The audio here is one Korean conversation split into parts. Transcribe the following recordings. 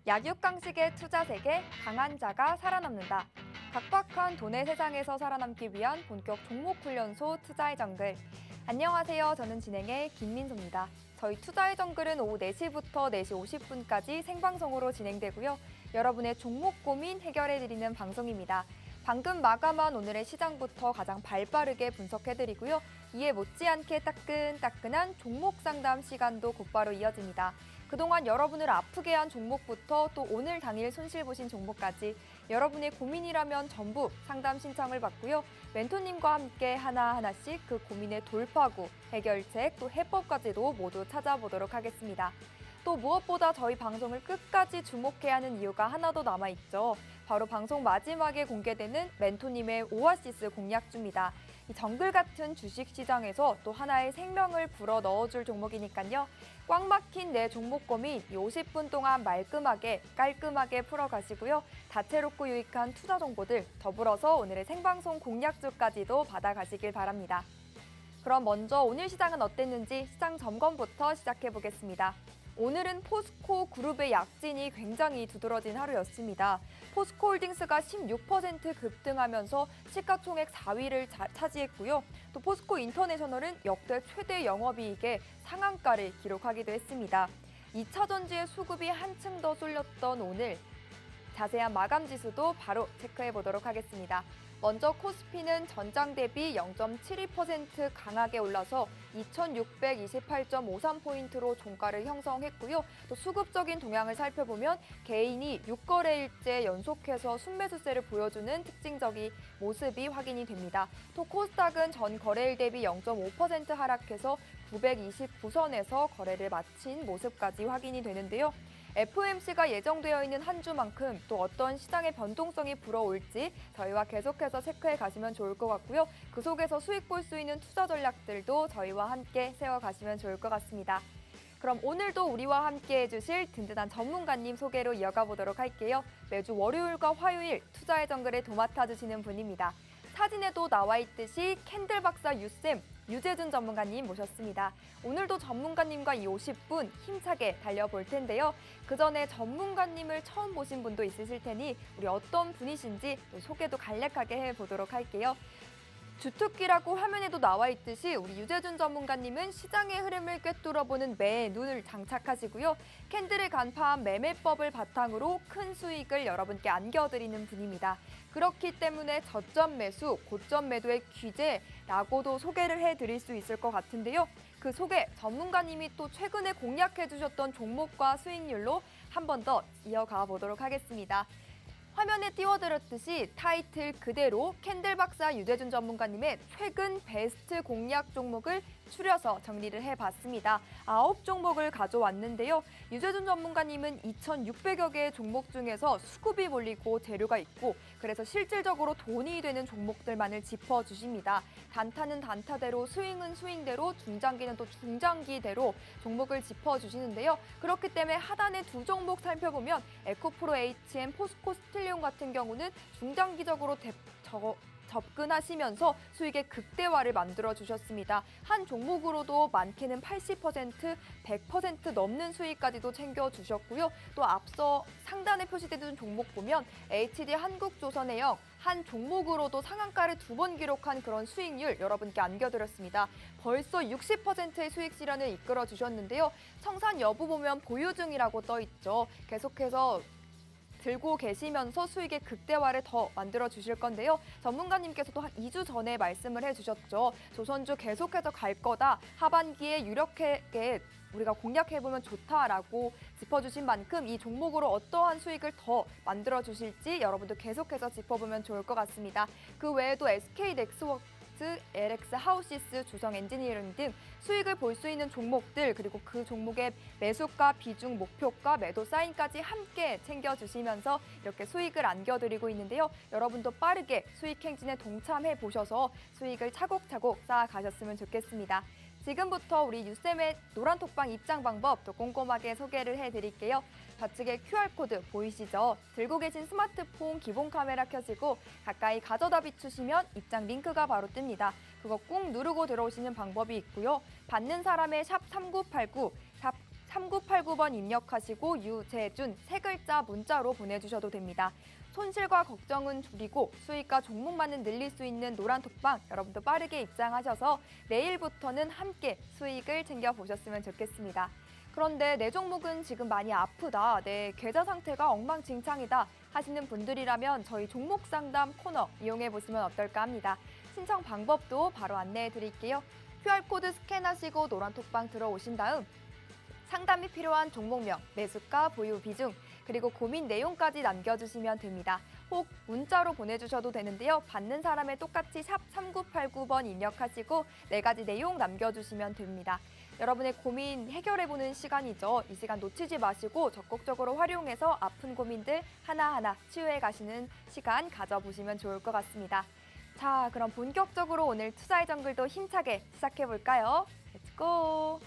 약육강식의 투자 세계, 강한 자가 살아남는다. 각박한 돈의 세상에서 살아남기 위한 본격 종목훈련소 투자의 정글. 안녕하세요. 저는 진행의 김민소입니다. 저희 투자의 정글은 오후 4시부터 4시 50분까지 생방송으로 진행되고요. 여러분의 종목 고민 해결해드리는 방송입니다. 방금 마감한 오늘의 시장부터 가장 발빠르게 분석해드리고요. 이에 못지않게 따끈따끈한 종목 상담 시간도 곧바로 이어집니다. 그동안 여러분을 아프게 한 종목부터 또 오늘 당일 손실 보신 종목까지 여러분의 고민이라면 전부 상담 신청을 받고요. 멘토님과 함께 하나하나씩 그 고민의 돌파구, 해결책, 또 해법까지도 모두 찾아보도록 하겠습니다. 또 무엇보다 저희 방송을 끝까지 주목해야 하는 이유가 하나 더 남아있죠. 바로 방송 마지막에 공개되는 멘토님의 오아시스 공략주입니다. 이 정글 같은 주식시장에서 또 하나의 생명을 불어 넣어줄 종목이니까요. 꽉 막힌 내 종목 고민 50분 동안 말끔하게 깔끔하게 풀어가시고요. 다채롭고 유익한 투자 정보들 더불어서 오늘의 생방송 공략주까지도 받아가시길 바랍니다. 그럼 먼저 오늘 시장은 어땠는지 시장 점검부터 시작해보겠습니다. 오늘은 포스코 그룹의 약진이 굉장히 두드러진 하루였습니다. 포스코홀딩스가 16% 급등하면서 시가총액 4위를 차지했고요. 또 포스코 인터내셔널은 역대 최대 영업이익의 상한가를 기록하기도 했습니다. 2차 전지의 수급이 한층 더 쏠렸던 오늘, 자세한 마감 지수도 바로 체크해 보도록 하겠습니다. 먼저 코스피는 전장 대비 0.72% 강하게 올라서 2628.53포인트로 종가를 형성했고요. 또 수급적인 동향을 살펴보면 개인이 6거래일째 연속해서 순매수세를 보여주는 특징적인 모습이 확인이 됩니다. 또 코스닥은 전 거래일 대비 0.5% 하락해서 929선에서 거래를 마친 모습까지 확인이 되는데요. FOMC가 예정되어 있는 한 주만큼 또 어떤 시장의 변동성이 불어올지 저희와 계속해서 체크해 가시면 좋을 것 같고요. 그 속에서 수익 볼 수 있는 투자 전략들도 저희와 함께 세워가시면 좋을 것 같습니다. 그럼 오늘도 우리와 함께 해주실 든든한 전문가님 소개로 이어가 보도록 할게요. 매주 월요일과 화요일 투자의 정글에 도맡아주시는 분입니다. 사진에도 나와 있듯이 캔들 박사 유쌤, 유재준 전문가님 모셨습니다. 오늘도 전문가님과 이 50분 힘차게 달려볼 텐데요. 그 전에 전문가님을 처음 보신 분도 있으실 테니 우리 어떤 분이신지 또 소개도 간략하게 해보도록 할게요. 주특기라고 화면에도 나와 있듯이 우리 유재준 전문가님은 시장의 흐름을 꿰뚫어보는 매의 눈을 장착하시고요. 캔들을 간파한 매매법을 바탕으로 큰 수익을 여러분께 안겨드리는 분입니다. 그렇기 때문에 저점 매수, 고점 매도의 귀재라고도 소개를 해드릴 수 있을 것 같은데요. 그 소개 전문가님이 또 최근에 공략해주셨던 종목과 수익률로 한 번 더 이어가 보도록 하겠습니다. 화면에 띄워드렸듯이 타이틀 그대로 캔들 박사 유재준 전문가님의 최근 베스트 공략 종목을 추려서 정리를 해봤습니다. 9종목을 가져왔는데요. 유재준 전문가님은 2,600여 개의 종목 중에서 수급이 몰리고 재료가 있고 그래서 실질적으로 돈이 되는 종목들만을 짚어주십니다. 단타는 단타대로, 스윙은 스윙대로, 중장기는 또 중장기대로 종목을 짚어주시는데요. 그렇기 때문에 하단의 두 종목 살펴보면 에코프로 HM, 포스코 스틸리온 같은 경우는 중장기적으로 접근하시면서 수익의 극대화를 만들어주셨습니다. 한 종목으로도 많게는 80%, 100% 넘는 수익까지도 챙겨주셨고요. 또 앞서 상단에 표시되는 종목 보면 HD 한국조선해영 한 종목으로도 상한가를 2번 기록한 그런 수익률 여러분께 안겨드렸습니다. 벌써 60%의 수익 실현을 이끌어주셨는데요. 청산 여부 보면 보유 중이라고 떠있죠. 계속해서 들고 계시면서 수익의 극대화를 더 만들어 주실 건데요. 전문가님께서도 한 2주 전에 말씀을 해주셨죠. 조선주 계속해서 갈 거다. 하반기에 유력하게 우리가 공략해보면 좋다라고 짚어주신 만큼 이 종목으로 어떠한 수익을 더 만들어 주실지 여러분도 계속해서 짚어보면 좋을 것 같습니다. 그 외에도 SK넥스워크, LX 하우시스, 주성 엔지니어링 등 수익을 볼 수 있는 종목들 그리고 그 종목의 매수가, 비중, 목표가, 매도 사인까지 함께 챙겨주시면서 이렇게 수익을 안겨드리고 있는데요. 여러분도 빠르게 수익 행진에 동참해 보셔서 수익을 차곡차곡 쌓아가셨으면 좋겠습니다. 지금부터 우리 유쌤의 노란톡방 입장 방법 또 꼼꼼하게 소개를 해드릴게요. 좌측에 QR코드 보이시죠? 들고 계신 스마트폰 기본 카메라 켜시고 가까이 가져다 비추시면 입장 링크가 바로 뜹니다. 그거 꾹 누르고 들어오시는 방법이 있고요. 받는 사람의 샵 3989, 샵 3989 6089번 입력하시고 유재준 세 글자 문자로 보내주셔도 됩니다. 손실과 걱정은 줄이고 수익과 종목만은 늘릴 수 있는 노란톡방 여러분도 빠르게 입장하셔서 내일부터는 함께 수익을 챙겨보셨으면 좋겠습니다. 그런데 내 종목은 지금 많이 아프다, 내 계좌 상태가 엉망진창이다 하시는 분들이라면 저희 종목 상담 코너 이용해 보시면 어떨까 합니다. 신청 방법도 바로 안내해 드릴게요. QR코드 스캔하시고 노란톡방 들어오신 다음 상담이 필요한 종목명, 매수가, 보유 비중, 그리고 고민 내용까지 남겨주시면 됩니다. 혹 문자로 보내주셔도 되는데요. 받는 사람에 똑같이 샵 3989번 입력하시고 4가지 내용 남겨주시면 됩니다. 여러분의 고민 해결해보는 시간이죠. 이 시간 놓치지 마시고 적극적으로 활용해서 아픈 고민들 하나하나 치유해 가시는 시간 가져보시면 좋을 것 같습니다. 자, 그럼 본격적으로 오늘 투자의 정글도 힘차게 시작해볼까요? 렛츠고!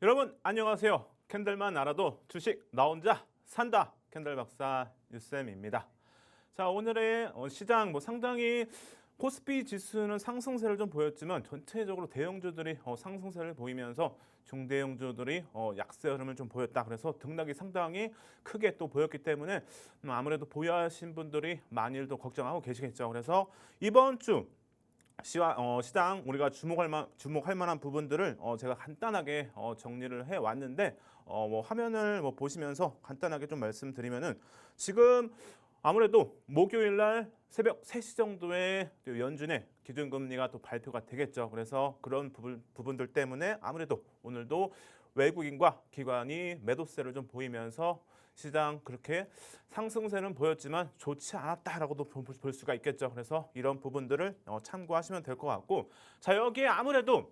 여러분 안녕하세요. 캔들만 알아도 주식 나 혼자 산다. 캔들 박사 유쌤입니다. 자, 오늘의 시장 상당히 코스피 지수는 상승세를 좀 보였지만 전체적으로 대형주들이 상승세를 보이면서 중대형주들이 약세 흐름을 좀 보였다. 그래서 등락이 상당히 크게 또 보였기 때문에 아무래도 보유하신 분들이 많이들 또 걱정하고 계시겠죠. 그래서 이번 주 시장 우리가 주목할 만한 부분들을 제가 간단하게 정리를 해 왔는데 화면을 보시면서 간단하게 좀 말씀드리면은 지금 아무래도 목요일 날 새벽 3시 정도에 연준의 기준금리가 또 발표가 되겠죠. 그래서 그런 부분들 때문에 아무래도 오늘도 외국인과 기관이 매도세를 좀 보이면서 시장 그렇게 상승세는 보였지만 좋지 않았다라고도 볼 수가 있겠죠. 그래서 이런 부분들을 참고하시면 될 것 같고, 자, 여기에 아무래도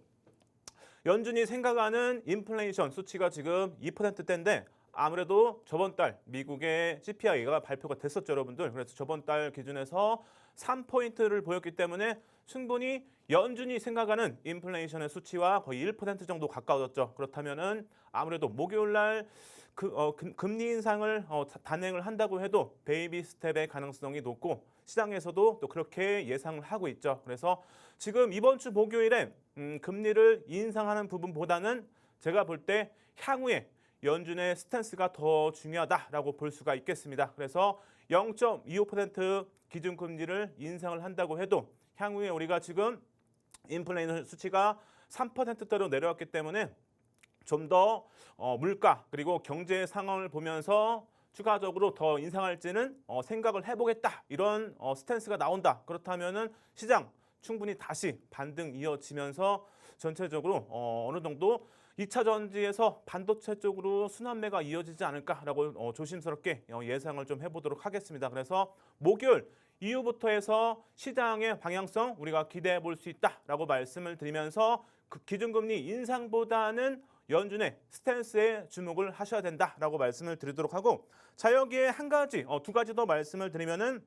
연준이 생각하는 인플레이션 수치가 지금 2%대인데 아무래도 저번 달 미국의 CPI가 발표가 됐었죠, 여러분들. 그래서 저번 달 기준에서 3포인트를 보였기 때문에 충분히 연준이 생각하는 인플레이션의 수치와 거의 1% 정도 가까워졌죠. 그렇다면은 아무래도 목요일 날 금리 인상을 단행을 한다고 해도 베이비 스텝의 가능성이 높고 시장에서도 또 그렇게 예상을 하고 있죠. 그래서 지금 이번 주 목요일에 금리를 인상하는 부분보다는 제가 볼 때 향후에 연준의 스탠스가 더 중요하다라고 볼 수가 있겠습니다. 그래서 0.25% 기준금리를 인상을 한다고 해도 향후에 우리가 지금 인플레이션 수치가 3%대로 내려왔기 때문에 좀 더 물가 그리고 경제 상황을 보면서 추가적으로 더 인상할지는 생각을 해보겠다, 이런 스탠스가 나온다. 그렇다면은 시장 충분히 다시 반등 이어지면서 전체적으로 어느 정도 2차 전지에서 반도체 쪽으로 순환매가 이어지지 않을까라고 조심스럽게 예상을 좀 해보도록 하겠습니다. 그래서 목요일 이후부터 해서 시장의 방향성 우리가 기대해 볼 수 있다라고 말씀을 드리면서 그 기준금리 인상보다는 연준의 스탠스에 주목을 하셔야 된다라고 말씀을 드리도록 하고, 자, 여기에 두 가지 더 말씀을 드리면은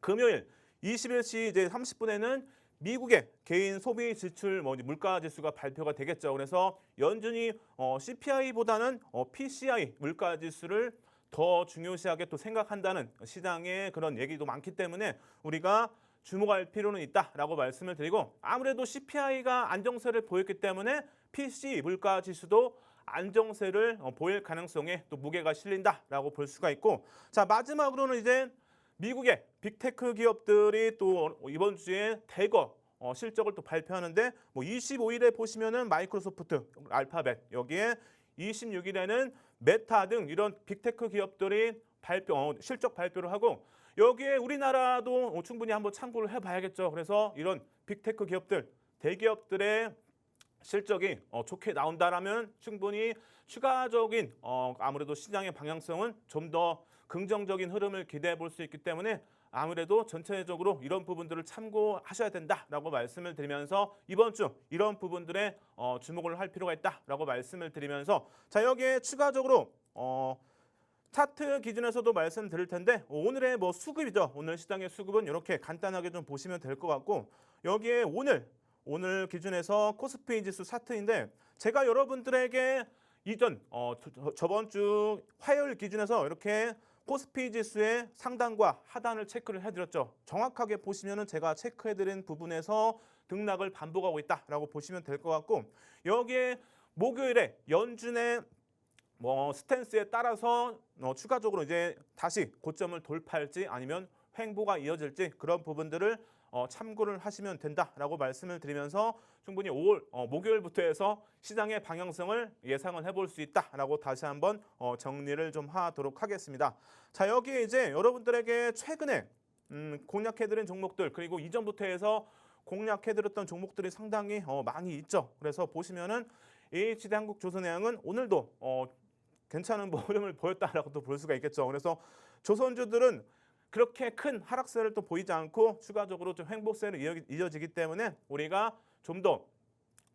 금요일 21시 이제 30분에는 미국의 개인 소비 지출 물가 지수가 발표가 되겠죠. 그래서 연준이 CPI보다는 PCI 물가 지수를 더 중요시하게 또 생각한다는 시장의 그런 얘기도 많기 때문에 우리가 주목할 필요는 있다라고 말씀을 드리고, 아무래도 CPI가 안정세를 보였기 때문에 PC 물가 지수도 안정세를 보일 가능성에 또 무게가 실린다라고 볼 수가 있고, 자, 마지막으로는 이제 미국의 빅테크 기업들이 또 이번 주에 대거 실적을 또 발표하는데 25일에 보시면은 마이크로소프트, 알파벳 여기에 26일에는 메타 등 이런 빅테크 기업들이 실적 발표를 하고 여기에 우리나라도 충분히 한번 참고를 해봐야겠죠. 그래서 이런 빅테크 기업들, 대기업들의 실적이 좋게 나온다라면 충분히 추가적인 아무래도 시장의 방향성은 좀 더 긍정적인 흐름을 기대해 볼 수 있기 때문에 아무래도 전체적으로 이런 부분들을 참고하셔야 된다라고 말씀을 드리면서 이번 주 이런 부분들에 주목을 할 필요가 있다라고 말씀을 드리면서 자 여기에 추가적으로 차트 기준에서도 말씀드릴 텐데 오늘의 뭐 수급이죠. 오늘 시장의 수급은 이렇게 간단하게 좀 보시면 될 것 같고 여기에 오늘 기준에서 코스피 지수 차트인데 제가 여러분들에게 이전 저번 주 화요일 기준에서 이렇게 코스피 지수의 상단과 하단을 체크를 해드렸죠. 정확하게 보시면은 제가 체크해드린 부분에서 등락을 반복하고 있다라고 보시면 될 것 같고 여기에 목요일에 연준의 스탠스에 따라서 추가적으로 이제 다시 고점을 돌파할지 아니면 횡보가 이어질지 그런 부분들을 참고를 하시면 된다라고 말씀을 드리면서 충분히 목요일부터 해서 시장의 방향성을 예상을 해볼 수 있다라고 다시 한번 정리를 좀 하도록 하겠습니다. 자 여기에 이제 여러분들에게 최근에 공략해드린 종목들 그리고 이전부터 해서 공략해드렸던 종목들이 상당히 많이 있죠. 그래서 보시면은 AHD 한국조선해양은 오늘도 괜찮은 흐름을 보였다라고도 볼 수가 있겠죠. 그래서 조선주들은 그렇게 큰 하락세를 또 보이지 않고 추가적으로 좀 횡보세로 이어지기 때문에 우리가 좀 더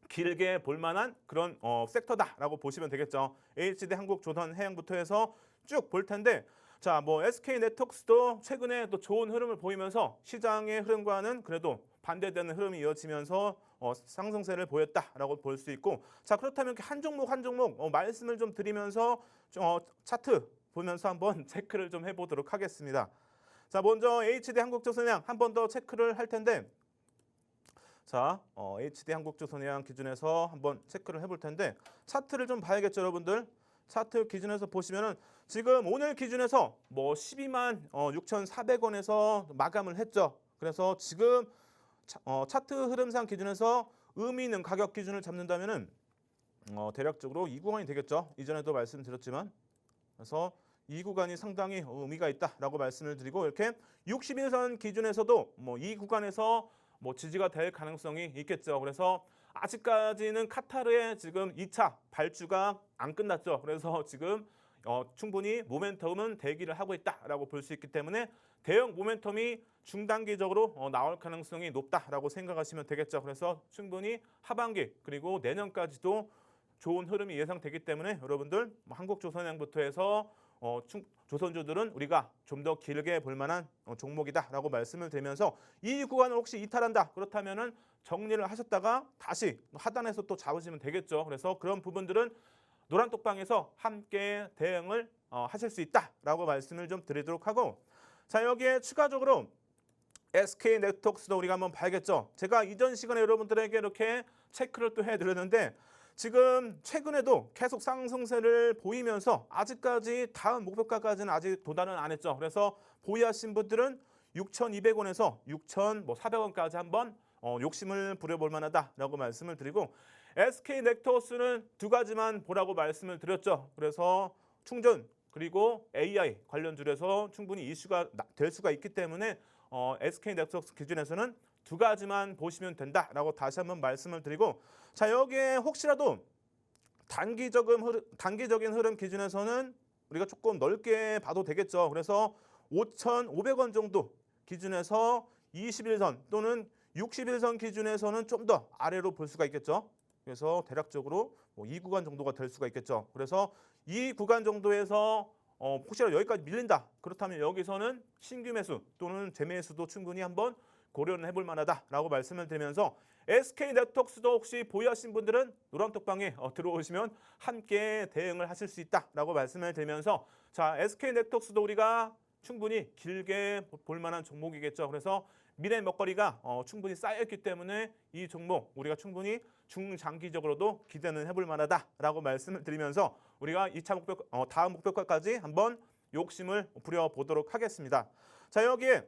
길게 볼 만한 그런 섹터다라고 보시면 되겠죠. AHD 한국조선해양부터 해서 쭉 볼 텐데 자, SK네트워크스도 최근에 또 좋은 흐름을 보이면서 시장의 흐름과는 그래도 반대되는 흐름이 이어지면서 상승세를 보였다라고 볼 수 있고 자 그렇다면 한 종목 한 종목 말씀을 좀 드리면서 차트 보면서 한번 체크를 좀 해보도록 하겠습니다. 자 먼저 HD 한국조선해양 한 번 더 체크를 할 텐데 자 HD 한국조선해양 기준에서 한번 체크를 해볼 텐데 차트를 좀 봐야겠죠 여러분들. 차트 기준에서 보시면은 지금 오늘 기준에서 12만 6,400원에서 마감을 했죠. 그래서 지금 차트 흐름상 기준에서 의미 있는 가격 기준을 잡는다면은 대략적으로 이 구간이 되겠죠. 이전에도 말씀드렸지만 그래서 이 구간이 상당히 의미가 있다라고 말씀을 드리고 이렇게 61선 기준에서도 이 구간에서 지지가 될 가능성이 있겠죠. 그래서 아직까지는 카타르의 지금 2차 발주가 안 끝났죠. 그래서 지금 충분히 모멘텀은 대기를 하고 있다라고 볼 수 있기 때문에 대형 모멘텀이 중단기적으로 나올 가능성이 높다라고 생각하시면 되겠죠. 그래서 충분히 하반기 그리고 내년까지도 좋은 흐름이 예상되기 때문에 여러분들 한국조선해양부터 해서 조선주들은 우리가 좀 더 길게 볼 만한 종목이다라고 말씀을 드리면서 이 구간을 혹시 이탈한다 그렇다면은 정리를 하셨다가 다시 하단에서 또 잡으시면 되겠죠. 그래서 그런 부분들은 노란톡방에서 함께 대응을 하실 수 있다라고 말씀을 좀 드리도록 하고 자 여기에 추가적으로 SK네트워크스도 우리가 한번 봐야겠죠. 제가 이전 시간에 여러분들에게 이렇게 체크를 또 해드렸는데 지금 최근에도 계속 상승세를 보이면서 아직까지 다음 목표가까지는 아직 도달은 안 했죠. 그래서 보유하신 분들은 6,200원에서 6,400원까지 한번 욕심을 부려볼 만하다라고 말씀을 드리고 SK네트워크스는 두 가지만 보라고 말씀을 드렸죠. 그래서 충전 그리고 AI 관련주에서 충분히 이슈가 될 수가 있기 때문에 SK네트워크스 기준에서는 두 가지만 보시면 된다라고 다시 한번 말씀을 드리고 자 여기에 혹시라도 단기적인 흐름 기준에서는 우리가 조금 넓게 봐도 되겠죠. 그래서 5,500원 정도 기준에서 21선 또는 61선 기준에서는 좀 더 아래로 볼 수가 있겠죠. 그래서 대략적으로 이 구간 정도가 될 수가 있겠죠. 그래서 이 구간 정도에서 혹시라도 여기까지 밀린다. 그렇다면 여기서는 신규 매수 또는 재매수도 충분히 한번 고려는 해볼 만하다라고 말씀을 드리면서 SK네트워크스도 혹시 보유하신 분들은 노란톡방에 들어오시면 함께 대응을 하실 수 있다라고 말씀을 드리면서 자 SK네트워크스도 우리가 충분히 길게 볼 만한 종목이겠죠. 그래서 미래 먹거리가 충분히 쌓였기 때문에 이 종목 우리가 충분히 중장기적으로도 기대는 해볼 만하다라고 말씀을 드리면서 우리가 2차 다음 목표가까지 한번 욕심을 부려보도록 하겠습니다. 자 여기에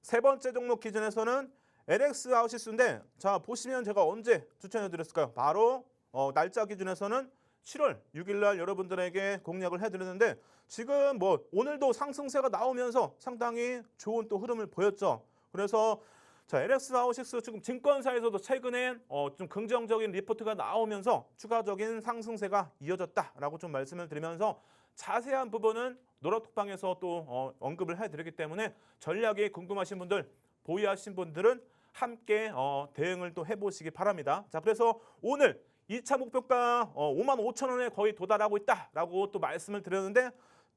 세 번째 종목 기준에서는 LX 아웃시스인데 자 보시면 제가 언제 추천해 드렸을까요? 바로 날짜 기준에서는 7월 6일 날 여러분들에게 공략을 해드렸는데 지금 뭐 오늘도 상승세가 나오면서 상당히 좋은 또 흐름을 보였죠. 그래서 자, LX 하우식스 지금 증권사에서도 최근에 좀 긍정적인 리포트가 나오면서 추가적인 상승세가 이어졌다라고 좀 말씀을 드리면서 자세한 부분은 노란톡방에서 또 언급을 해드리기 때문에 전략이 궁금하신 분들, 보유하신 분들은 함께 대응을 또 해보시기 바랍니다. 자, 그래서 오늘 2차 목표가 55,000원에 거의 도달하고 있다라고 또 말씀을 드렸는데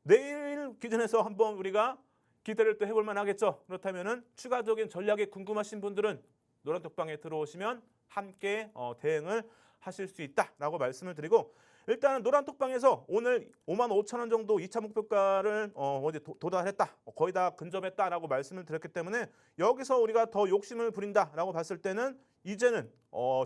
내일 기준에서 한번 우리가 기대를 또 해볼 만하겠죠. 그렇다면은 추가적인 전략이 궁금하신 분들은 노란톡방에 들어오시면 함께 대응을 하실 수 있다라고 말씀을 드리고 일단은 노란톡방에서 오늘 55,000원 정도 2차 목표가를 어디 도달했다, 거의 다 근접했다라고 말씀을 드렸기 때문에 여기서 우리가 더 욕심을 부린다라고 봤을 때는 이제는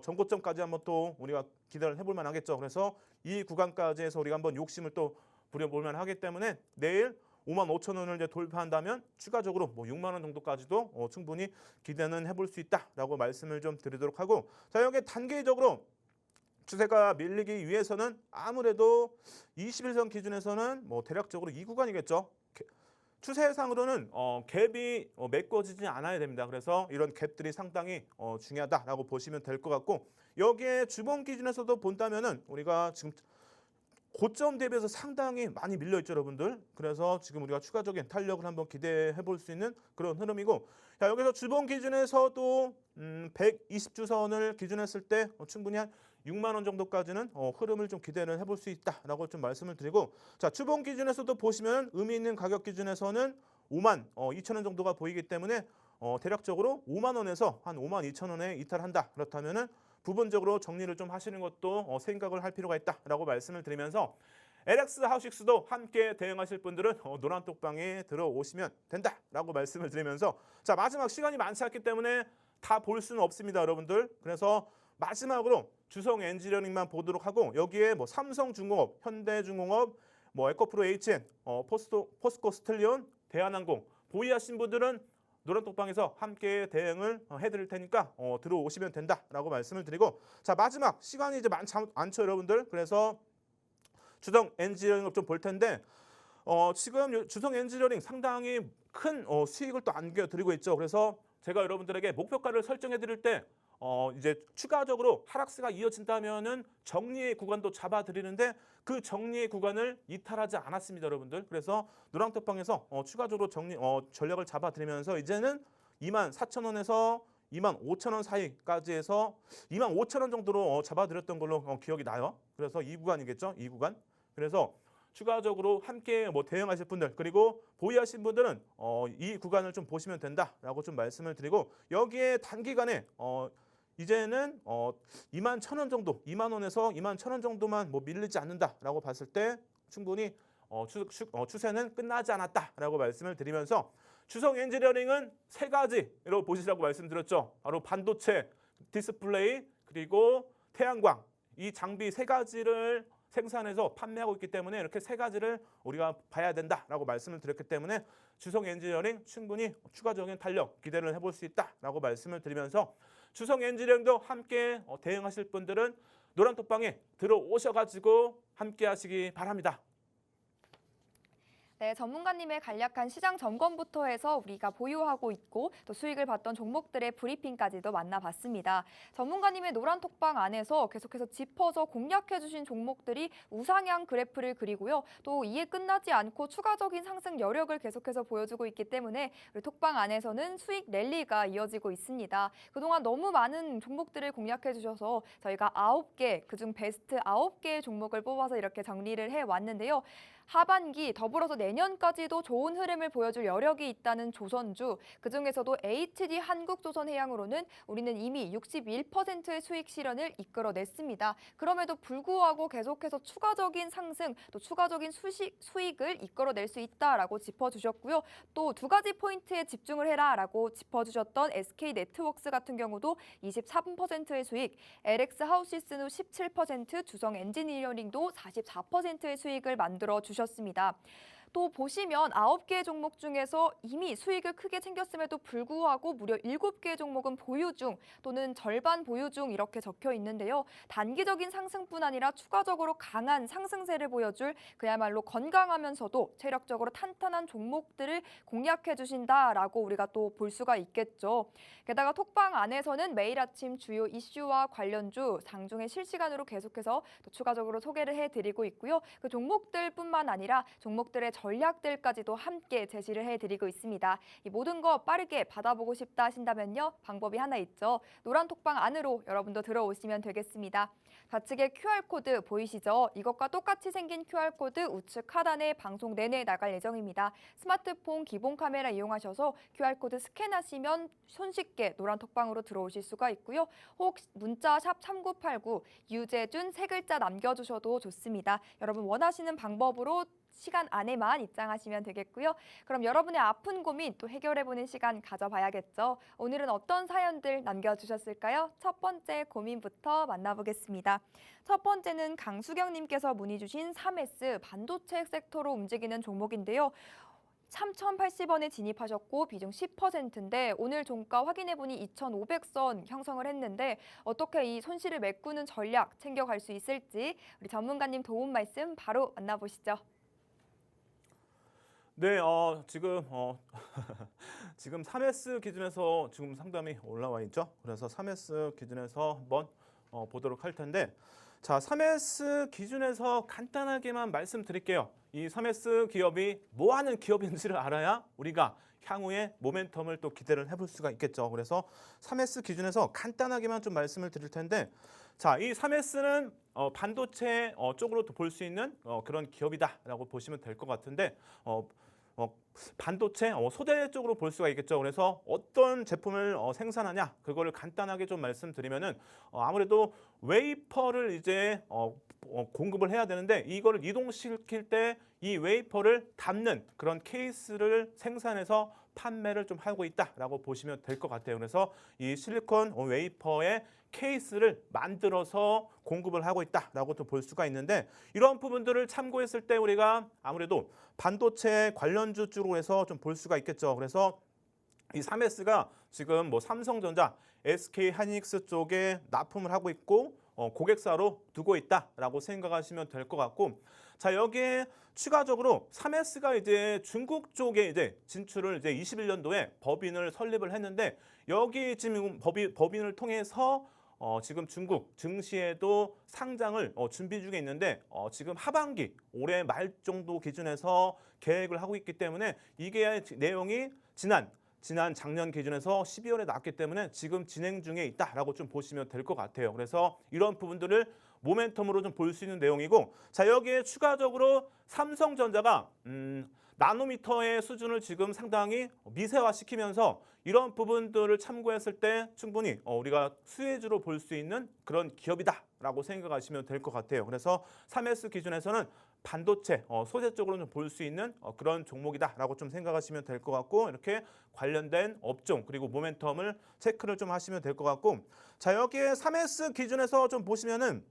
전고점까지 한번 또 우리가 기대를 해볼 만하겠죠. 그래서 이 구간까지 해서 우리가 한번 욕심을 또 부려볼 만하기 때문에 내일 55,000원을 이제 돌파한다면 추가적으로 뭐 6만 원 정도까지도 충분히 기대는 해볼 수 있다라고 말씀을 좀 드리도록 하고 자 여기 단계적으로 추세가 밀리기 위해서는 아무래도 21선 기준에서는 뭐 대략적으로 이 구간이겠죠. 추세상으로는 갭이 메꿔지지 않아야 됩니다. 그래서 이런 갭들이 상당히 중요하다라고 보시면 될 것 같고 여기에 주봉 기준에서도 본다면은 우리가 지금 고점 대비해서 상당히 많이 밀려 있죠, 여러분들. 그래서 지금 우리가 추가적인 탄력을 한번 기대해 볼 수 있는 그런 흐름이고 자, 여기서 주봉 기준에서도 120주선을 기준했을 때 충분히 한 6만 원 정도까지는 흐름을 좀 기대를 해볼 수 있다라고 좀 말씀을 드리고 자, 주봉 기준에서도 보시면 의미 있는 가격 기준에서는 5만 2천 원 정도가 보이기 때문에 대략적으로 5만 원에서 한 5만 2천 원에 이탈한다. 그렇다면은 부분적으로 정리를 좀 하시는 것도 생각을 할 필요가 있다라고 말씀을 드리면서 LX 하우식스도 함께 대응하실 분들은 노란톡방에 들어오시면 된다라고 말씀을 드리면서 자 마지막 시간이 많지 않기 때문에 다 볼 수는 없습니다, 여러분들. 그래서 마지막으로 주성 엔지니어링만 보도록 하고 여기에 뭐 삼성중공업, 현대중공업, 뭐 에코프로 HN, 포스코 스텔리온, 대한항공 보유하신 분들은 노란톡방에서 함께 대응을 해드릴 테니까 들어오시면 된다라고 말씀을 드리고 자 마지막 시간이 이제 많지 않죠, 여러분들. 그래서 주성 엔지니어링을 좀 볼 텐데 지금 주성 엔지니어링 상당히 큰 수익을 또 안겨드리고 있죠. 그래서 제가 여러분들에게 목표가를 설정해 드릴 때 이제 추가적으로 하락세가 이어진다면은 정리의 구간도 잡아드리는데 그 정리의 구간을 이탈하지 않았습니다, 여러분들. 그래서 노란톡방에서 추가적으로 전략을 잡아드리면서 이제는 24,000원에서 25,000원 사이까지 해서 25,000원 정도로 잡아드렸던 걸로 기억이 나요. 그래서 이 구간이겠죠, 이 구간. 그래서 추가적으로 함께 뭐 대응하실 분들 그리고 보유하신 분들은 이 구간을 좀 보시면 된다라고 좀 말씀을 드리고 여기에 단기간에 이제는 21,000원 정도, 2만 원에서 21,000원 정도만 뭐 밀리지 않는다라고 봤을 때 충분히 추세는 끝나지 않았다라고 말씀을 드리면서 주성 엔지니어링은 세 가지로 보시라고 말씀드렸죠. 바로 반도체, 디스플레이 그리고 태양광 이 장비 세 가지를 생산해서 판매하고 있기 때문에 이렇게 세 가지를 우리가 봐야 된다라고 말씀을 드렸기 때문에 주성 엔지니어링 충분히 추가적인 탄력 기대를 해볼 수 있다라고 말씀을 드리면서 주성 엔지니어링도 함께 대응하실 분들은 노란톡방에 들어오셔가지고 함께 하시기 바랍니다. 네, 전문가님의 간략한 시장 점검부터 해서 우리가 보유하고 있고 또 수익을 봤던 종목들의 브리핑까지도 만나봤습니다. 전문가님의 노란톡방 안에서 계속해서 짚어서 공략해주신 종목들이 우상향 그래프를 그리고요. 또 이에 끝나지 않고 추가적인 상승 여력을 계속해서 보여주고 있기 때문에 우리 톡방 안에서는 수익 랠리가 이어지고 있습니다. 그동안 너무 많은 종목들을 공략해주셔서 저희가 9개, 그중 베스트 9개의 종목을 뽑아서 이렇게 정리를 해왔는데요. 하반기 더불어서 내년까지도 좋은 흐름을 보여줄 여력이 있다는 조선주, 그중에서도 HD 한국조선해양으로는 우리는 이미 61%의 수익 실현을 이끌어냈습니다. 그럼에도 불구하고 계속해서 추가적인 상승, 또 추가적인 수익을 이끌어낼 수 있다라고 짚어주셨고요. 또 두 가지 포인트에 집중을 해라라고 짚어주셨던 SK네트워크스 같은 경우도 23%의 수익, LX 하우시스는 17%, 주성 엔지니어링도 44%의 수익을 만들어 주셨습니다. 또 보시면 9개 종목 중에서 이미 수익을 크게 챙겼음에도 불구하고 무려 7개 종목은 보유 중 또는 절반 보유 중 이렇게 적혀 있는데요. 단기적인 상승뿐 아니라 추가적으로 강한 상승세를 보여줄 그야말로 건강하면서도 체력적으로 탄탄한 종목들을 공략해 주신다라고 우리가 또 볼 수가 있겠죠. 게다가 톡방 안에서는 매일 아침 주요 이슈와 관련주 장중에 실시간으로 계속해서 또 추가적으로 소개를 해드리고 있고요. 그 종목들뿐만 아니라 종목들의 전략들까지도 함께 제시를 해드리고 있습니다. 이 모든 거 빠르게 받아보고 싶다 하신다면요. 방법이 하나 있죠. 노란 톡방 안으로 여러분도 들어오시면 되겠습니다. 좌측에 QR코드 보이시죠? 이것과 똑같이 생긴 QR코드 우측 하단에 방송 내내 나갈 예정입니다. 스마트폰 기본 카메라 이용하셔서 QR코드 스캔하시면 손쉽게 노란 톡방으로 들어오실 수가 있고요. 혹 문자 샵 3989 유재준 3글자 남겨주셔도 좋습니다. 여러분 원하시는 방법으로 시간 안에만 입장하시면 되겠고요. 그럼 여러분의 아픈 고민 또 해결해보는 시간 가져봐야겠죠. 오늘은 어떤 사연들 남겨주셨을까요? 첫 번째 고민부터 만나보겠습니다. 첫 번째는 강수경님께서 문의 주신 3S 반도체 섹터로 움직이는 종목인데요. 3,080원에 진입하셨고 비중 10%인데 오늘 종가 확인해보니 2,500선 형성을 했는데 어떻게 이 손실을 메꾸는 전략 챙겨갈 수 있을지 우리 전문가님 도움 말씀 바로 만나보시죠. 네, 지금 지금 3S 기준에서 지금 상담이 올라와 있죠. 그래서 3S 기준에서 한번 보도록 할 텐데, 자, 3S 기준에서 간단하게만 말씀드릴게요. 이 3S 기업이 뭐 하는 기업인지를 알아야 우리가 향후에 모멘텀을 또 기대를 해볼 수가 있겠죠. 그래서 3S 기준에서 간단하게만 좀 말씀을 드릴 텐데, 자, 이 3S는 반도체 쪽으로 볼 수 있는 그런 기업이다라고 보시면 될 것 같은데, 반도체 소재 쪽으로 볼 수가 있겠죠. 그래서 어떤 제품을 생산하냐 그거를 간단하게 좀 말씀드리면은 아무래도 웨이퍼를 이제 공급을 해야 되는데 이거를 이동시킬 때 이 웨이퍼를 담는 그런 케이스를 생산해서 판매를 좀 하고 있다라고 보시면 될 것 같아요. 그래서 이 실리콘 웨이퍼의 케이스를 만들어서 공급을 하고 있다라고 또 볼 수가 있는데, 이런 부분들을 참고했을 때 우리가 아무래도 반도체 관련주 쪽으로 해서 좀 볼 수가 있겠죠. 그래서 이 3S가 지금 뭐 삼성전자, SK 하이닉스 쪽에 납품을 하고 있고 고객사로 두고 있다라고 생각하시면 될 것 같고, 자, 여기에 추가적으로 3S가 이제 중국 쪽에 이제 진출을 이제 21년도에 법인을 설립을 했는데, 여기 지금 법인을 통해서 지금 중국 증시에도 상장을 준비 중에 있는데 지금 하반기 올해 말 정도 기준에서 계획을 하고 있기 때문에 이게 내용이 작년 기준에서 12월에 나왔기 때문에 지금 진행 중에 있다라고 좀 보시면 될 것 같아요. 그래서 이런 부분들을 모멘텀으로 좀 볼 수 있는 내용이고, 자, 여기에 추가적으로 삼성전자가 나노미터의 수준을 지금 상당히 미세화시키면서 이런 부분들을 참고했을 때 충분히 우리가 수혜주로 볼 수 있는 그런 기업이다라고 생각하시면 될 것 같아요. 그래서 3S 기준에서는 반도체 소재 쪽으로 좀 볼 수 있는 그런 종목이다라고 좀 생각하시면 될 것 같고, 이렇게 관련된 업종 그리고 모멘텀을 체크를 좀 하시면 될 것 같고, 자, 여기에 3S 기준에서 좀 보시면은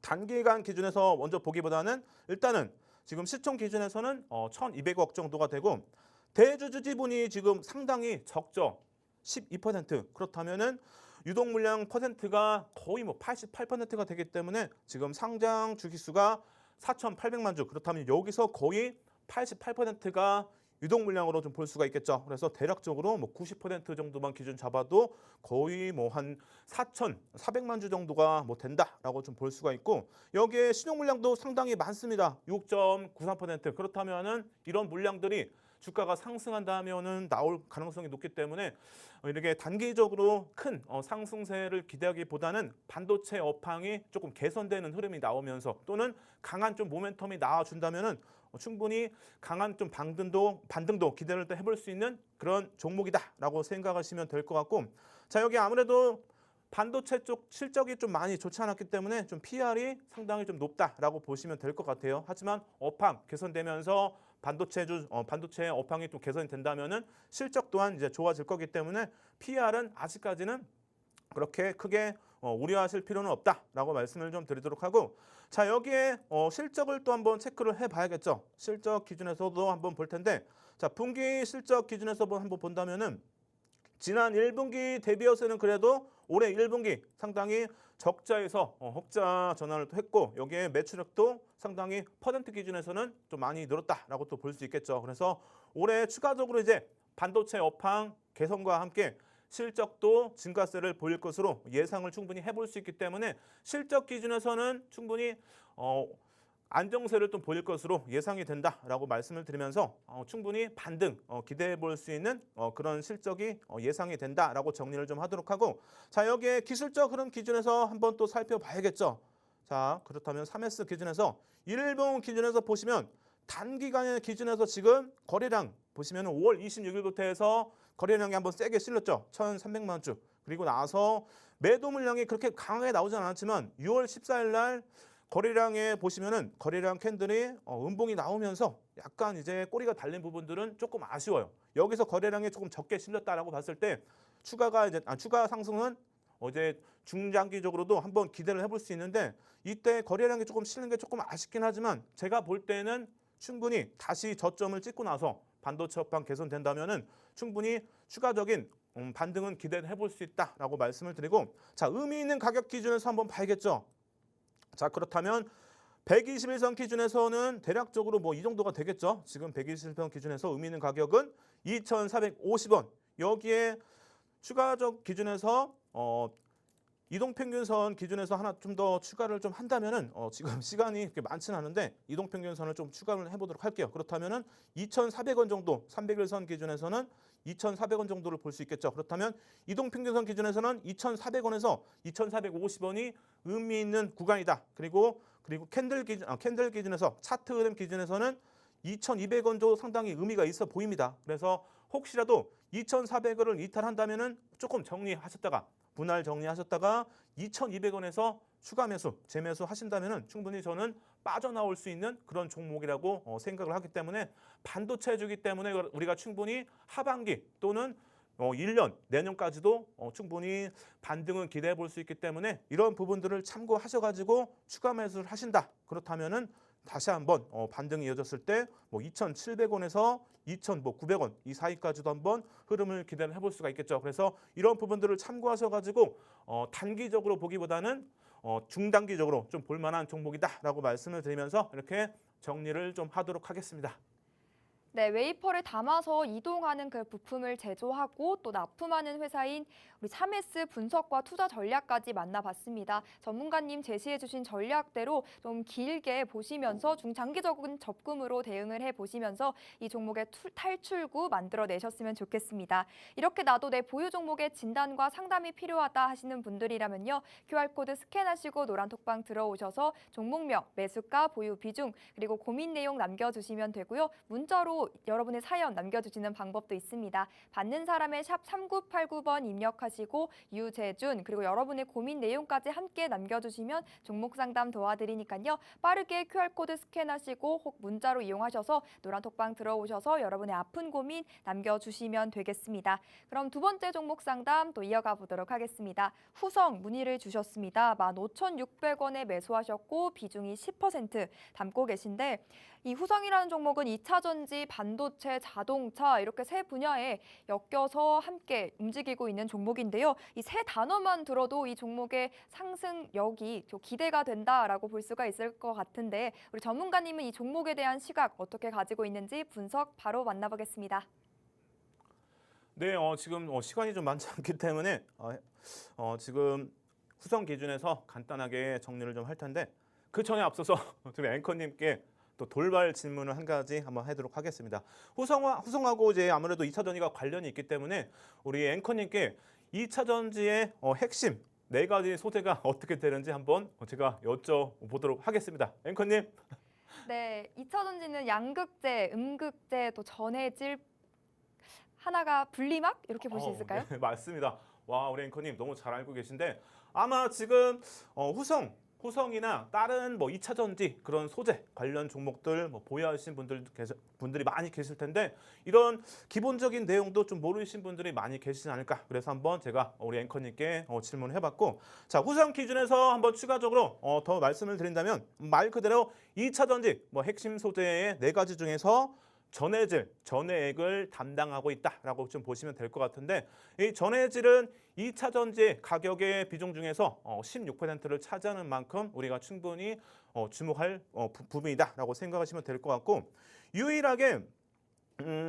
단기간 기준에서 먼저 보기보다는 일단은 지금 시총 기준에서는 1,200억 정도가 되고, 대주주 지분이 지금 상당히 적죠. 12%. 그렇다면은 유동 물량 퍼센트가 거의 뭐 88%가 되기 때문에 지금 상장 주기수가 4,800만 주. 그렇다면 여기서 거의 88%가 유동 물량으로 좀 볼 수가 있겠죠. 그래서 대략적으로 뭐 90% 정도만 기준 잡아도 거의 뭐 한 4,400만 주 정도가 뭐 된다라고 좀 볼 수가 있고, 여기에 신용 물량도 상당히 많습니다. 6.93%. 그렇다면은 이런 물량들이 주가가 상승한다면은 나올 가능성이 높기 때문에 이렇게 단기적으로 큰 상승세를 기대하기보다는 반도체 업황이 조금 개선되는 흐름이 나오면서 또는 강한 좀 모멘텀이 나와준다면은 충분히 강한 좀 반등도 기대를 해볼 수 있는 그런 종목이다라고 생각하시면 될 것 같고, 자, 여기 아무래도 반도체 쪽 실적이 좀 많이 좋지 않았기 때문에 좀 PR이 상당히 좀 높다라고 보시면 될 것 같아요. 하지만 업황 개선되면서 반도체 업황이 좀 개선이 된다면은 실적 또한 이제 좋아질 거기 때문에 PR은 아직까지는 그렇게 크게 우려하실 필요는 없다라고 말씀을 좀 드리도록 하고 자 여기에 실적을 또 한번 체크를 해봐야겠죠. 실적 기준에서도 한번 볼 텐데 자 분기 실적 기준에서 한번 본다면은 지난 1분기 대비해서는 그래도 올해 1분기 상당히 적자에서 흑자 전환을 또 했고 여기에 매출액도 상당히 퍼센트 기준에서는 좀 많이 늘었다라고 또 볼 수 있겠죠. 그래서 올해 추가적으로 이제 반도체 업황 개선과 함께 실적도 증가세를 보일 것으로 예상을 충분히 해볼 수 있기 때문에 실적 기준에서는 충분히 안정세를 또 보일 것으로 예상이 된다라고 말씀을 드리면서 충분히 반등 기대해 볼 수 있는 그런 실적이 예상이 된다라고 정리를 좀 하도록 하고 자 여기에 기술적 흐름 기준에서 한번 또 살펴봐야겠죠. 자 그렇다면 3S 기준에서 1분 기준에서 보시면 단기간의 기준에서 지금 거래량 보시면 5월 26일부터 해서 거래량이 한번 세게 실렸죠. 1,300만 주. 그리고 나서 매도 물량이 그렇게 강하게 나오진 않았지만 6월 14일 날 거래량에 보시면은 거래량 캔들이 음봉이 나오면서 약간 이제 꼬리가 달린 부분들은 조금 아쉬워요. 여기서 거래량이 조금 적게 실렸다라고 봤을 때 추가 상승은 어제 중장기적으로도 한번 기대를 해볼 수 있는데 이때 거래량이 조금 실린 게 조금 아쉽긴 하지만 제가 볼 때는 충분히 다시 저점을 찍고 나서 반도체 업황 개선된다면은 충분히 추가적인 반등은 기대해 볼 수 있다라고 말씀을 드리고 자 의미 있는 가격 기준에서 한번 봐야겠죠. 자 그렇다면 121선 기준에서는 대략적으로 뭐 이 정도가 되겠죠. 지금 121선 기준에서 의미 있는 가격은 2,450원. 여기에 추가적 기준에서 이동평균선 기준에서 하나 좀 더 추가를 좀 한다면은 지금 시간이 그렇게 많지는 않은데 이동평균선을 좀 추가를 해보도록 할게요. 그렇다면은 2,400원 정도 300일선 기준에서는 2,400원 정도를 볼 수 있겠죠. 그렇다면 이동평균선 기준에서는 2,400원에서 2,450원이 의미 있는 구간이다. 그리고 캔들 기준에서 차트 흐름 기준에서는 2,200원 정도 상당히 의미가 있어 보입니다. 그래서 혹시라도 2,400원을 이탈한다면은 조금 정리하셨다가 분할 정리하셨다가 2,200원에서 추가 매수, 재매수 하신다면은 충분히 저는 빠져나올 수 있는 그런 종목이라고 생각을 하기 때문에 반도체주기 때문에 우리가 충분히 하반기 또는 1년, 내년까지도 충분히 반등은 기대해 볼 수 있기 때문에 이런 부분들을 참고하셔가지고 추가 매수를 하신다. 그렇다면은 다시 한번 반등이 이어졌을 때 뭐 2,700원에서 2,900원 이 사이까지도 한번 흐름을 기대를 해볼 수가 있겠죠. 그래서 이런 부분들을 참고하셔가지고 단기적으로 보기보다는 중단기적으로 좀 볼만한 종목이다라고 말씀을 드리면서 이렇게 정리를 좀 하도록 하겠습니다. 네, 웨이퍼를 담아서 이동하는 그 부품을 제조하고 또 납품하는 회사인 우리 3S 분석과 투자 전략까지 만나봤습니다. 전문가님 제시해주신 전략대로 좀 길게 보시면서 중장기적인 접근으로 대응을 해보시면서 이 종목의 탈출구 만들어내셨으면 좋겠습니다. 이렇게 나도 내 보유 종목의 진단과 상담이 필요하다 하시는 분들이라면요. QR코드 스캔하시고 노란톡방 들어오셔서 종목명, 매수가, 보유 비중, 그리고 고민 내용 남겨주시면 되고요. 문자로 여러분의 사연 남겨주시는 방법도 있습니다. 받는 사람의 샵 3989번 입력하시고 유재준 그리고 여러분의 고민 내용까지 함께 남겨주시면 종목 상담 도와드리니까요. 빠르게 QR코드 스캔하시고 혹 문자로 이용하셔서 노란톡방 들어오셔서 여러분의 아픈 고민 남겨주시면 되겠습니다. 그럼 두 번째 종목 상담 또 이어가 보도록 하겠습니다. 후성 문의를 주셨습니다. 15,600원에 매수하셨고 비중이 10% 담고 계신데 이 후성이라는 종목은 2차 전지, 반도체, 자동차 이렇게 세 분야에 엮여서 함께 움직이고 있는 종목인데요. 이 세 단어만 들어도 이 종목의 상승력이 기대가 된다라고 볼 수가 있을 것 같은데 우리 전문가님은 이 종목에 대한 시각 어떻게 가지고 있는지 분석 바로 만나보겠습니다. 네, 지금 시간이 좀 많지 않기 때문에 지금 후성 기준에서 간단하게 정리를 좀 할 텐데 그 전에 앞서서 지금 앵커님께 또 돌발 질문을 한 가지 한번 하도록 하겠습니다. 후성하고 이제 아무래도 2차 전지가 관련이 있기 때문에 우리 앵커님께 2차 전지의 핵심 네 가지 소재가 어떻게 되는지 한번 제가 여쭤보도록 하겠습니다. 앵커님. 네, 2차 전지는 양극재, 음극재, 또 전해질 하나가 분리막 이렇게 볼 수 있을까요? 네, 맞습니다. 와, 우리 앵커님 너무 잘 알고 계신데 아마 지금 후성 후성이나 다른 뭐 2차 전지 그런 소재 관련 종목들 뭐 보유하신 분들이 많이 계실 텐데 이런 기본적인 내용도 좀 모르신 분들이 많이 계시지 않을까. 그래서 한번 제가 우리 앵커님께 질문을 해봤고, 자 후성 기준에서 한번 추가적으로 더 말씀을 드린다면 말 그대로 2차 전지 뭐 핵심 소재의 4가지 중에서 전해질, 전해액을 담당하고 있다라고 좀 보시면 될 것 같은데, 이 전해질은 2차 전지 가격의 비중 중에서 16%를 차지하는 만큼 우리가 충분히 주목할 부분이다라고 생각하시면 될 것 같고, 유일하게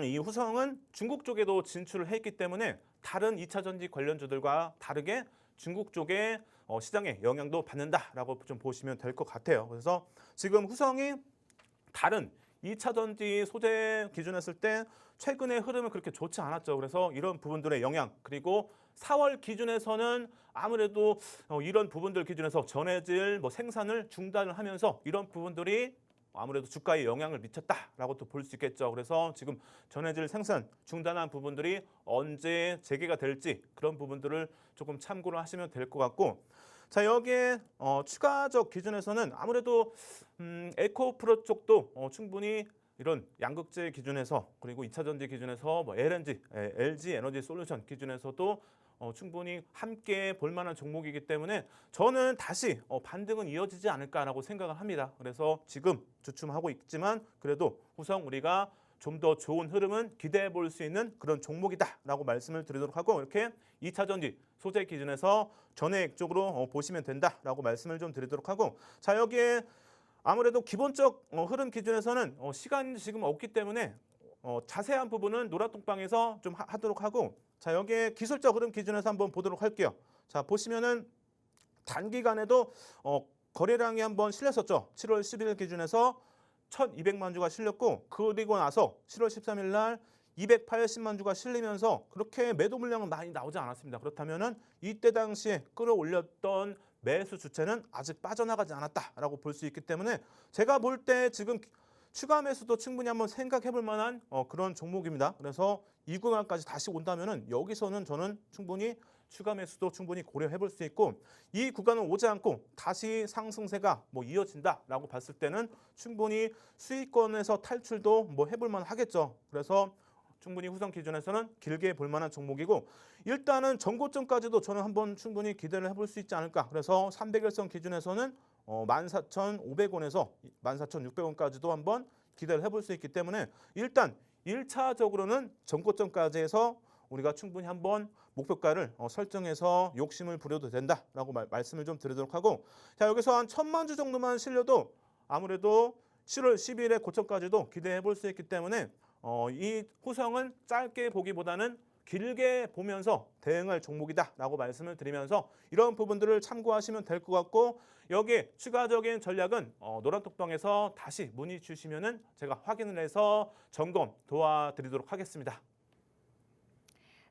이 후성은 중국 쪽에도 진출을 했기 때문에 다른 2차 전지 관련주들과 다르게 중국 쪽의 시장에 영향도 받는다라고 좀 보시면 될 것 같아요. 그래서 지금 후성이 다른 2차 전지 소재 기준했을 때 최근의 흐름은 그렇게 좋지 않았죠. 그래서 이런 부분들의 영향, 그리고 4월 기준에서는 아무래도 이런 부분들 기준에서 전해질 뭐 생산을 중단을 하면서 이런 부분들이 아무래도 주가에 영향을 미쳤다라고 또 볼 수 있겠죠. 그래서 지금 전해질 생산 중단한 부분들이 언제 재개가 될지 그런 부분들을 조금 참고를 하시면 될 것 같고, 자 여기에 추가적 기준에서는 아무래도 에코프로 쪽도 충분히 이런 양극재 기준에서, 그리고 2차 전지 기준에서 뭐 LG 에너지 솔루션 기준에서도 충분히 함께 볼 만한 종목이기 때문에 저는 다시 반등은 이어지지 않을까라고 생각을 합니다. 그래서 지금 주춤하고 있지만 그래도 후성 우리가 좀 더 좋은 흐름은 기대해 볼 수 있는 그런 종목이다라고 말씀을 드리도록 하고, 이렇게 2차 전지 소재 기준에서 전해액 쪽으로 보시면 된다라고 말씀을 좀 드리도록 하고, 자 여기에 아무래도 기본적 흐름 기준에서는 시간이 지금 없기 때문에 자세한 부분은 노란톡방에서 좀 하도록 하고, 자 여기에 기술적 흐름 기준에서 한번 보도록 할게요. 자 보시면은 단기간에도 거래량이 한번 실렸었죠. 7월 11일 기준에서 1,200만 주가 실렸고, 그리고 나서 7월 13일 날 280만 주가 실리면서 그렇게 매도 물량은 많이 나오지 않았습니다. 그렇다면은 이때 당시에 끌어올렸던 매수 주체는 아직 빠져나가지 않았다라고 볼 수 있기 때문에 제가 볼 때 지금 추가 매수도 충분히 한번 생각해 볼 만한 그런 종목입니다. 그래서 이 구간까지 다시 온다면은 여기서는 저는 충분히 추가 매수도 충분히 고려해 볼 수 있고, 이 구간은 오지 않고 다시 상승세가 뭐 이어진다라고 봤을 때는 충분히 수익권에서 탈출도 뭐 해볼 만 하겠죠. 그래서 충분히 후성 기준에서는 길게 볼 만한 종목이고, 일단은 전고점까지도 저는 한번 충분히 기대를 해볼 수 있지 않을까. 그래서 300일선 기준에서는 14,500원에서 14,600원까지도 한번 기대를 해볼 수 있기 때문에 일단 1차적으로는 전고점까지 해서 우리가 충분히 한번 목표가를 설정해서 욕심을 부려도 된다라고 말씀을 좀 드리도록 하고, 자 여기서 한 1,000만 주 정도만 실려도 아무래도 7월 10일의 고점까지도 기대해 볼 수 있기 때문에 이 후성은 짧게 보기보다는 길게 보면서 대응할 종목이다라고 말씀을 드리면서 이런 부분들을 참고하시면 될 것 같고, 여기에 추가적인 전략은 노란톡방에서 다시 문의 주시면은 제가 확인을 해서 점검 도와드리도록 하겠습니다.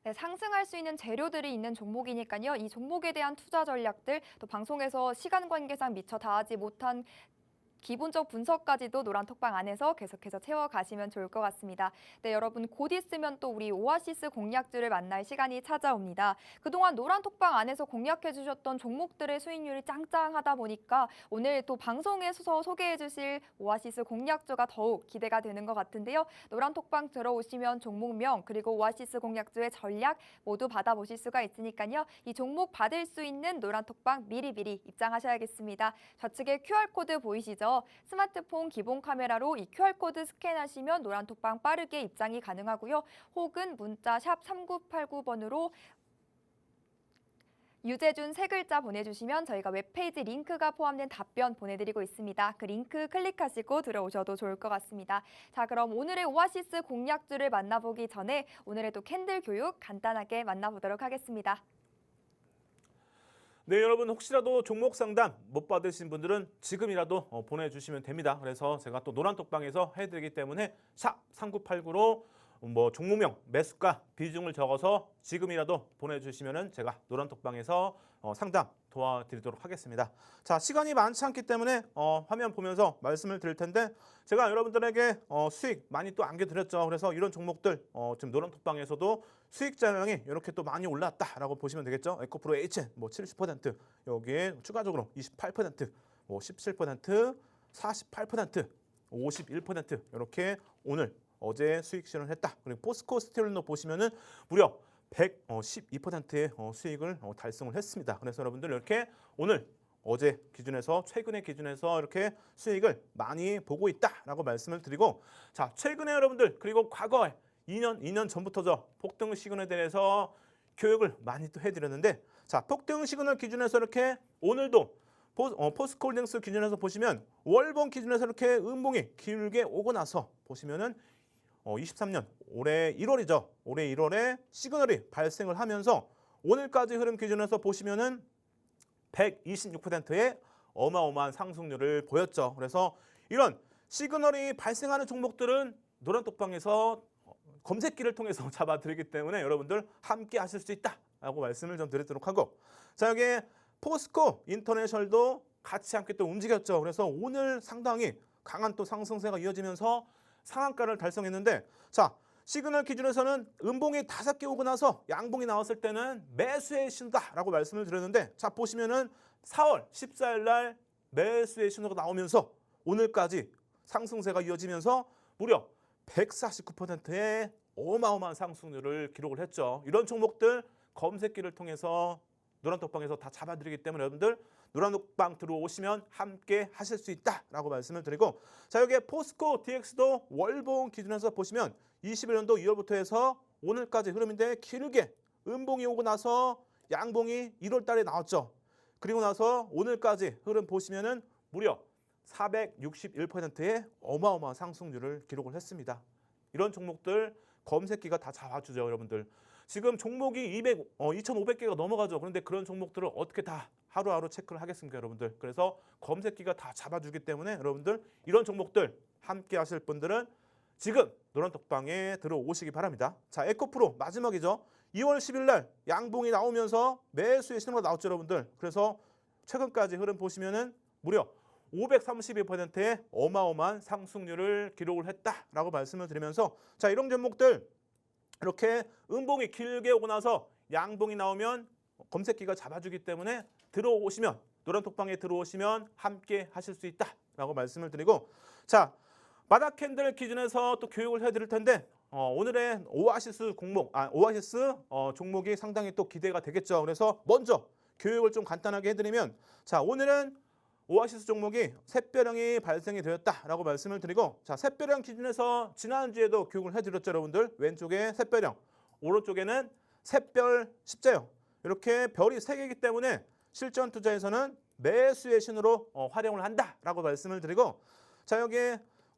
네, 상승할 수 있는 재료들이 있는 종목이니까요. 이 종목에 대한 투자 전략들, 또 방송에서 시간 관계상 미처 다 하지 못한 기본적 분석까지도 노란톡방 안에서 계속해서 채워가시면 좋을 것 같습니다. 네, 여러분 곧 있으면 또 우리 오아시스 공략주를 만날 시간이 찾아옵니다. 그동안 노란톡방 안에서 공략해 주셨던 종목들의 수익률이 짱짱하다 보니까 오늘 또 방송에서 소개해 주실 오아시스 공략주가 더욱 기대가 되는 것 같은데요. 노란톡방 들어오시면 종목명 그리고 오아시스 공략주의 전략 모두 받아보실 수가 있으니까요. 이 종목 받을 수 있는 노란톡방 미리미리 입장하셔야겠습니다. 좌측에 QR코드 보이시죠? 스마트폰 기본 카메라로 이 QR코드 스캔하시면 노란톡방 빠르게 입장이 가능하고요. 혹은 문자 샵 3989번으로 유재준 3글자 보내주시면 저희가 웹페이지 링크가 포함된 답변 보내드리고 있습니다. 그 링크 클릭하시고 들어오셔도 좋을 것 같습니다. 자, 그럼 오늘의 오아시스 공략주를 만나보기 전에 오늘의 또 캔들 교육 간단하게 만나보도록 하겠습니다. 네, 여러분 혹시라도 종목 상담 못 받으신 분들은 지금이라도 보내주시면 됩니다. 그래서 제가 또 노란톡방에서 해드리기 때문에 샵 3989로 뭐 종목명, 매수가, 비중을 적어서 지금이라도 보내주시면은 제가 노란톡방에서 상담 도와드리도록 하겠습니다. 자, 시간이 많지 않기 때문에 화면 보면서 말씀을 드릴 텐데 제가 여러분들에게 수익 많이 또 안겨드렸죠. 그래서 이런 종목들 지금 노란톡방에서도 수익 잔량이 이렇게 또 많이 올랐다라고 보시면 되겠죠. 에코프로 HN 뭐 70%, 여기에 추가적으로 28%, 17%, 48%, 51% 이렇게 오늘 어제 수익 실현을 했다. 그리고 포스코 스틸도 보시면은 무려 112%의 수익을 달성을 했습니다. 그래서 여러분들 이렇게 오늘 어제 기준에서 최근의 기준에서 이렇게 수익을 많이 보고 있다라고 말씀을 드리고, 자, 최근에 여러분들 그리고 과거에 2년 전부터죠. 폭등 시그널에 대해서 교육을 많이 또 해드렸는데, 자, 폭등 시그널 기준에서 이렇게 오늘도 포스코홀딩스 기준에서 보시면 월봉 기준에서 이렇게 음봉이 길게 오고 나서 보시면은 23년 올해 1월이죠. 올해 1월에 시그널이 발생을 하면서 오늘까지 흐름 기준에서 보시면은 126%의 어마어마한 상승률을 보였죠. 그래서 이런 시그널이 발생하는 종목들은 노란톡방에서 검색기를 통해서 잡아드리기 때문에 여러분들 함께 하실 수 있다라고 말씀을 좀 드리도록 하고, 자, 여기 포스코 인터내셔널도 같이 함께 또 움직였죠. 그래서 오늘 상당히 강한 또 상승세가 이어지면서 상한가를 달성했는데, 자, 시그널 기준에서는 음봉이 5개 오고 나서 양봉이 나왔을 때는 매수의 신호다라고 말씀을 드렸는데, 자, 보시면은 4월 14일 날 매수의 신호가 나오면서 오늘까지 상승세가 이어지면서 무려 149%의 어마어마한 상승률을 기록을 했죠. 이런 종목들 검색기를 통해서 노란톡방에서 다 잡아드리기 때문에 여러분들 노란톡방 들어오시면 함께 하실 수 있다라고 말씀을 드리고, 자, 여기 포스코 DX도 월봉 기준에서 보시면 21년도 2월부터 해서 오늘까지 흐름인데 길게 음봉이 오고 나서 양봉이 1월 달에 나왔죠. 그리고 나서 오늘까지 흐름 보시면은 무려 461%의 어마어마한 상승률을 기록을 했습니다. 이런 종목들 검색기가 다 잡아주죠, 여러분들. 지금 종목이 2,500개가 넘어가죠. 그런데 그런 종목들을 어떻게 다 하루하루 체크를 하겠습니까, 여러분들. 그래서 검색기가 다 잡아주기 때문에 여러분들 이런 종목들 함께 하실 분들은 지금 노란톡방에 들어오시기 바랍니다. 자, 에코프로 마지막이죠. 2월 10일 날 양봉이 나오면서 매수의 신호가 나왔죠, 여러분들. 그래서 최근까지 흐름 보시면은 무려 532%의 어마어마한 상승률을 기록을 했다라고 말씀을 드리면서, 자, 이런 종목들 이렇게 음봉이 길게 오고 나서 양봉이 나오면 검색기가 잡아주기 때문에 들어오시면 노란톡방에 들어오시면 함께 하실 수 있다라고 말씀을 드리고, 자, 바닥 캔들 기준에서 또 교육을 해드릴 텐데 오늘의 오아시스 종목이 상당히 또 기대가 되겠죠. 그래서 먼저 교육을 좀 간단하게 해드리면, 자, 오늘은 오아시스 종목이 샛별형이 발생이 되었다라고 말씀을 드리고, 자, 샛별형 기준에서 지난주에도 교육을 해드렸죠, 여러분들. 왼쪽에 샛별형, 오른쪽에는 샛별 십자형, 이렇게 별이 3개이기 때문에 실전 투자에서는 매수의 신호로 활용을 한다라고 말씀을 드리고, 자, 여기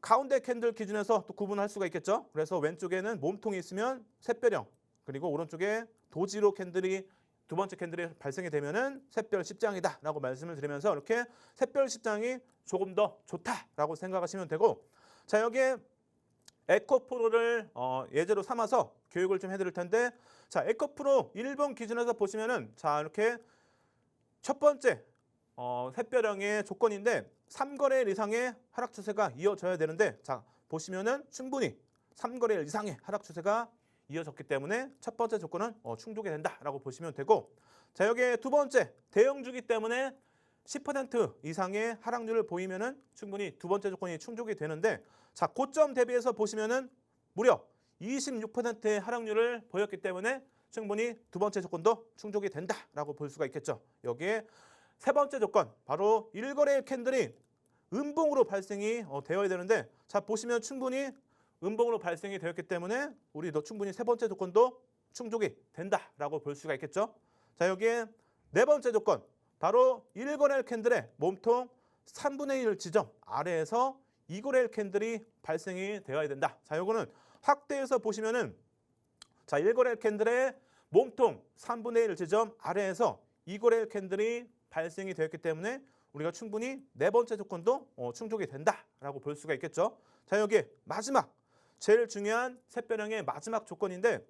가운데 캔들 기준에서 또 구분할 수가 있겠죠. 그래서 왼쪽에는 몸통이 있으면 샛별형, 그리고 오른쪽에 도지로 캔들이 두 번째 캔들이 발생이 되면은 샛별 십장이다라고 말씀을 드리면서 이렇게 샛별 십장이 조금 더 좋다라고 생각하시면 되고, 자, 여기에 에코프로를 예제로 삼아서 교육을 좀 해드릴 텐데, 자, 에코프로 1번 기준에서 보시면은, 자, 이렇게 첫 번째 샛별형의 조건인데 3거래일 이상의 하락 추세가 이어져야 되는데, 자, 보시면은 충분히 3거래일 이상의 하락 추세가 이어졌기 때문에 첫 번째 조건은 충족이 된다라고 보시면 되고, 자, 여기에 두 번째 대형주기 때문에 10% 이상의 하락률을 보이면은 충분히 두 번째 조건이 충족이 되는데, 자, 고점 대비해서 보시면은 무려 26%의 하락률을 보였기 때문에 충분히 두 번째 조건도 충족이 된다라고 볼 수가 있겠죠. 여기에 세 번째 조건, 바로 1거래일 캔들이 음봉으로 발생이 되어야 되는데, 자, 보시면 충분히 음봉으로 발생이 되었기 때문에 우리도 충분히 세 번째 조건도 충족이 된다라고 볼 수가 있겠죠. 자, 여기에 네 번째 조건, 바로 1거래일 캔들의 몸통 3분의 1 지점 아래에서 2거래일 캔들이 발생이 되어야 된다. 자, 요거는 확대해서 보시면은, 자, 1거래일 캔들의 몸통 3분의 1 지점 아래에서 2거래일 캔들이 발생이 되었기 때문에 우리가 충분히 네 번째 조건도 충족이 된다라고 볼 수가 있겠죠. 자, 여기 마지막 제일 중요한 샛별형의 마지막 조건인데,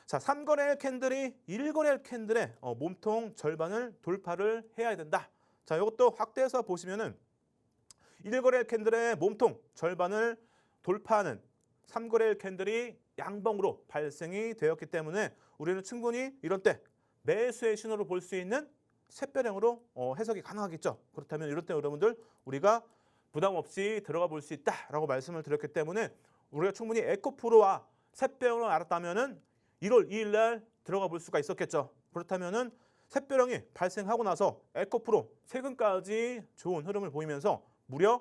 자, 3거래일 캔들이 1거래일 캔들의 몸통 절반을 돌파를 해야 된다. 자, 이것도 확대해서 보시면은 1거래일 캔들의 몸통 절반을 돌파하는 3거래일 캔들이 양봉으로 발생이 되었기 때문에 우리는 충분히 이런 때 매수의 신호로 볼 수 있는 셋배령으로 해석이 가능하겠죠. 그렇다면 이럴 때 여러분들 우리가 부담 없이 들어가 볼 수 있다라고 말씀을 드렸기 때문에 우리가 충분히 에코프로와 셋배령을 알았다면은 1월 2일 날 들어가 볼 수가 있었겠죠. 그렇다면은 셋배령이 발생하고 나서 에코프로 최근까지 좋은 흐름을 보이면서 무려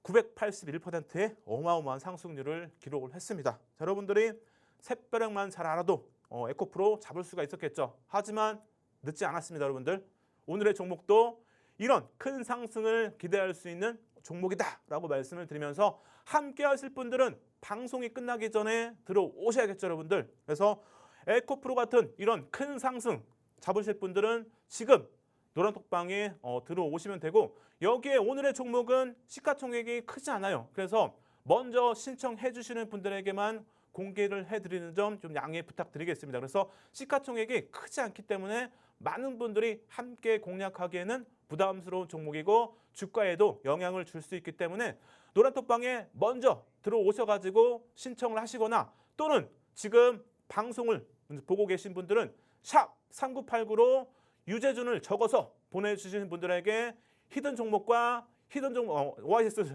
981%의 어마어마한 상승률을 기록을 했습니다. 자, 여러분들이 셋배령만 잘 알아도 에코프로 잡을 수가 있었겠죠. 하지만 늦지 않았습니다, 여러분들. 오늘의 종목도 이런 큰 상승을 기대할 수 있는 종목이다라고 말씀을 드리면서 함께 하실 분들은 방송이 끝나기 전에 들어오셔야겠죠, 여러분들. 그래서 에코프로 같은 이런 큰 상승 잡으실 분들은 지금 노란톡방에 들어오시면 되고 여기에 오늘의 종목은 시가총액이 크지 않아요. 그래서 먼저 신청해 주시는 분들에게만 공개를 해드리는 점 좀 양해 부탁드리겠습니다. 그래서 시가총액이 크지 않기 때문에 많은 분들이 함께 공략하기에는 부담스러운 종목이고 주가에도 영향을 줄 수 있기 때문에 노란톡방에 먼저 들어오셔가지고 신청을 하시거나 또는 지금 방송을 보고 계신 분들은 샵 3989로 유재준을 적어서 보내주시는 분들에게 히든 종목과 히든 종목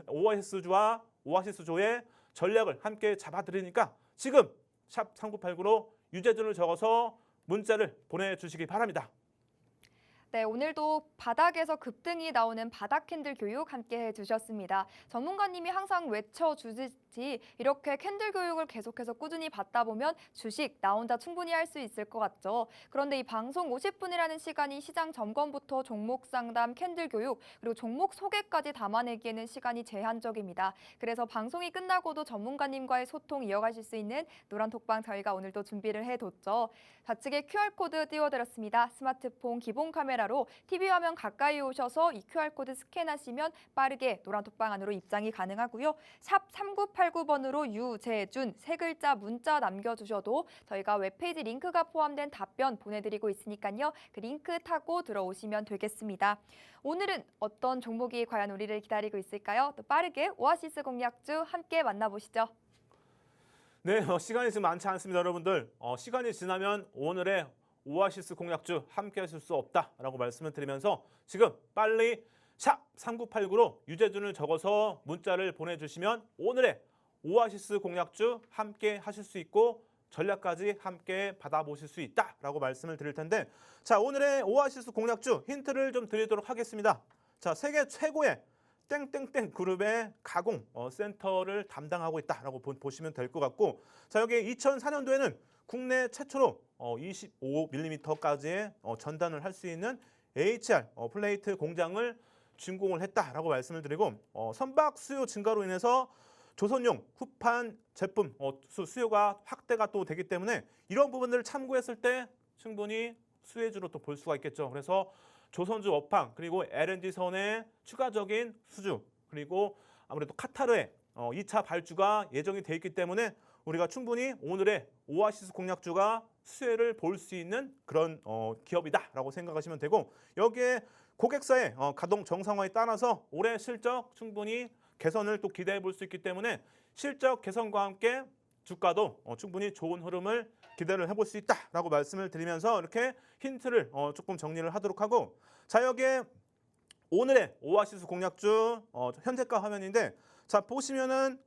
오아시스주와 오아시스조의 전략을 함께 잡아드리니까 지금 샵 3989로 유재준을 적어서 문자를 보내주시기 바랍니다. 네, 오늘도 바닥에서 급등이 나오는 바닥 캔들 교육 함께 해주셨습니다. 전문가님이 항상 외쳐주듯이 이렇게 캔들 교육을 계속해서 꾸준히 받다 보면 주식 나 혼자 충분히 할 수 있을 것 같죠. 그런데 이 방송 50분이라는 시간이 시장 점검부터 종목 상담, 캔들 교육, 그리고 종목 소개까지 담아내기에는 시간이 제한적입니다. 그래서 방송이 끝나고도 전문가님과의 소통 이어가실 수 있는 노란톡방 저희가 오늘도 준비를 해뒀죠. 좌측에 QR코드 띄워드렸습니다. 스마트폰 기본 카메라로 TV 화면 가까이 오셔서 이 QR코드 스캔하시면 빠르게 노란톡방 안으로 입장이 가능하고요. 샵 3989번으로 유재준 세 글자 문자 남겨주셔도 저희가 웹페이지 링크가 포함된 답변 보내드리고 있으니까요. 그 링크 타고 들어오시면 되겠습니다. 오늘은 어떤 종목이 과연 우리를 기다리고 있을까요? 또 빠르게 오아시스 공략주 함께 만나보시죠. 네, 시간이 지금 많지 않습니다, 여러분들. 시간이 지나면 오늘의 오아시스 공략주 함께 하실 수 없다라고 말씀을 드리면서 지금 빨리 샵 3989로 유재준을 적어서 문자를 보내주시면 오늘의 오아시스 공략주 함께 하실 수 있고 전략까지 함께 받아보실 수 있다라고 말씀을 드릴 텐데 자, 오늘의 오아시스 공략주 힌트를 좀 드리도록 하겠습니다. 자, 세계 최고의 땡땡땡 그룹의 가공 센터를 담당하고 있다라고 보시면 될 것 같고 자, 여기 2004년도에는 국내 최초로 25mm까지의 전단을 할 수 있는 HR 플레이트 공장을 준공을 했다라고 말씀을 드리고 선박 수요 증가로 인해서 조선용 후판 제품 수요가 확대가 또 되기 때문에 이런 부분들을 참고했을 때 충분히 수혜주로 또 볼 수가 있겠죠. 그래서 조선주 업황 그리고 LNG선의 추가적인 수주 그리고 아무래도 카타르의 2차 발주가 예정이 돼 있기 때문에 우리가 충분히 오늘의 오아시스 공략주가 수혜를 볼 수 있는 그런 기업이다라고 생각하시면 되고 여기에 고객사의 가동 정상화에 따라서 올해 실적 충분히 개선을 또 기대해 볼 수 있기 때문에 실적 개선과 함께 주가도 충분히 좋은 흐름을 기대를 해볼 수 있다라고 말씀을 드리면서 이렇게 힌트를 조금 정리를 하도록 하고 자 여기에 오늘의 오아시스 공략주 현재가 화면인데 자 보시면은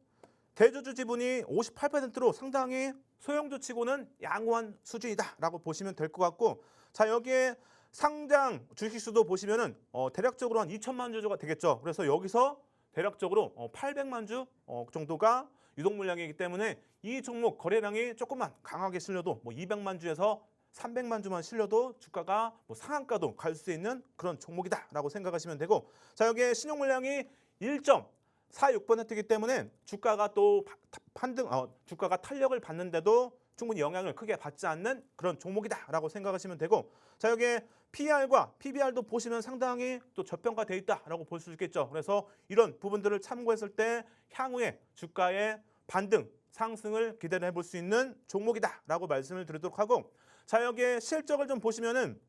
대주주 지분이 58%로 상당히 소형주 치고는 양호한 수준이다라고 보시면 될 것 같고 자 여기에 상장 주식수도 보시면은 대략적으로 한 2천만 주가 되겠죠. 그래서 여기서 대략적으로 800만 주 정도가 유동 물량이기 때문에 이 종목 거래량이 조금만 강하게 실려도 200만 주에서 300만 주만 실려도 주가가 상한가도 갈 수 있는 그런 종목이다라고 생각하시면 되고 자 여기에 신용 물량이 1.46%이기 때문에 주가가 또 주가가 탄력을 받는데도 충분히 영향을 크게 받지 않는 그런 종목이다라고 생각하시면 되고 자 여기에 PER과 PBR도 보시면 상당히 또 저평가돼 있다라고 볼 수 있겠죠. 그래서 이런 부분들을 참고했을 때 향후에 주가의 반등, 상승을 기대를 해볼 수 있는 종목이다라고 말씀을 드리도록 하고 자 여기에 실적을 좀 보시면은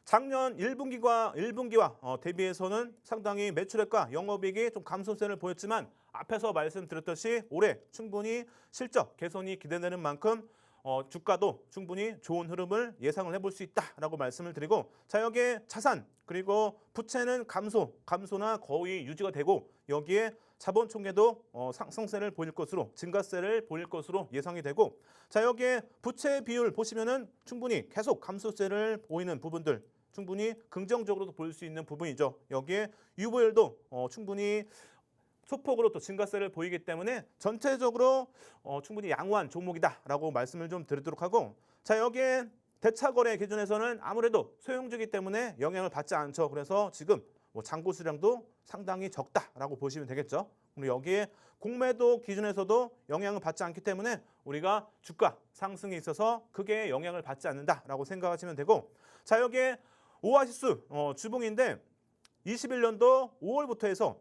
작년 1분기와 대비해서는 상당히 매출액과 영업이익이 좀 감소세를 보였지만 앞에서 말씀드렸듯이 올해 충분히 실적 개선이 기대되는 만큼 주가도 충분히 좋은 흐름을 예상을 해볼 수 있다라고 말씀을 드리고, 자, 여기에 자산 그리고 부채는 감소나 거의 유지가 되고, 여기에 자본 총계도 상승세를 보일 것으로, 증가세를 보일 것으로 예상이 되고, 자, 여기에 부채 비율 보시면은 충분히 계속 감소세를 보이는 부분들, 충분히 긍정적으로도 보일 수 있는 부분이죠. 여기에 유보율도 충분히 소폭으로 또 증가세를 보이기 때문에 전체적으로 충분히 양호한 종목이다라고 말씀을 좀 드리도록 하고, 자, 여기에 대차거래 기준에서는 아무래도 소형주기 때문에 영향을 받지 않죠. 그래서 지금 잔고 수량도 상당히 적다라고 보시면 되겠죠. 그리고 여기에 공매도 기준에서도 영향을 받지 않기 때문에 우리가 주가 상승에 있어서 크게 영향을 받지 않는다라고 생각하시면 되고, 자, 여기에 오아시스 주봉인데 21년도 5월부터 해서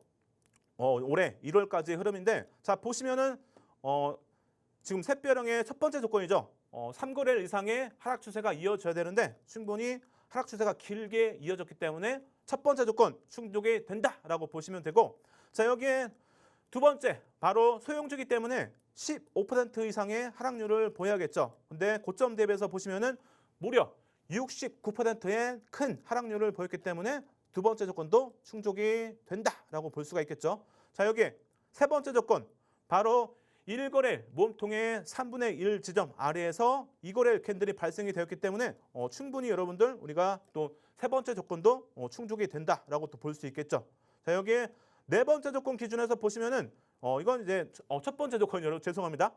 올해 1월까지의 흐름인데, 자, 보시면은 지금 샛별형의 첫 번째 조건이죠. 3거래일 이상의 하락 추세가 이어져야 되는데 충분히 하락 추세가 길게 이어졌기 때문에 첫 번째 조건 충족이 된다라고 보시면 되고, 자, 여기에 두 번째 바로 소형주기 때문에 15% 이상의 하락률을 보여야겠죠. 근데 고점 대비해서 보시면은 무려 69%의 큰 하락률을 보였기 때문에 두 번째 조건도 충족이 된다라고 볼 수가 있겠죠. 자, 여기에 세 번째 조건 바로 1거래일 몸통의 3분의 1 지점 아래에서 2거래일 캔들이 발생이 되었기 때문에 충분히 여러분들 우리가 또 세 번째 조건도 충족이 된다라고 또 볼 수 있겠죠. 자, 여기에 네 번째 조건 기준에서 보시면은 이건 이제 첫 번째 조건, 여러분 죄송합니다.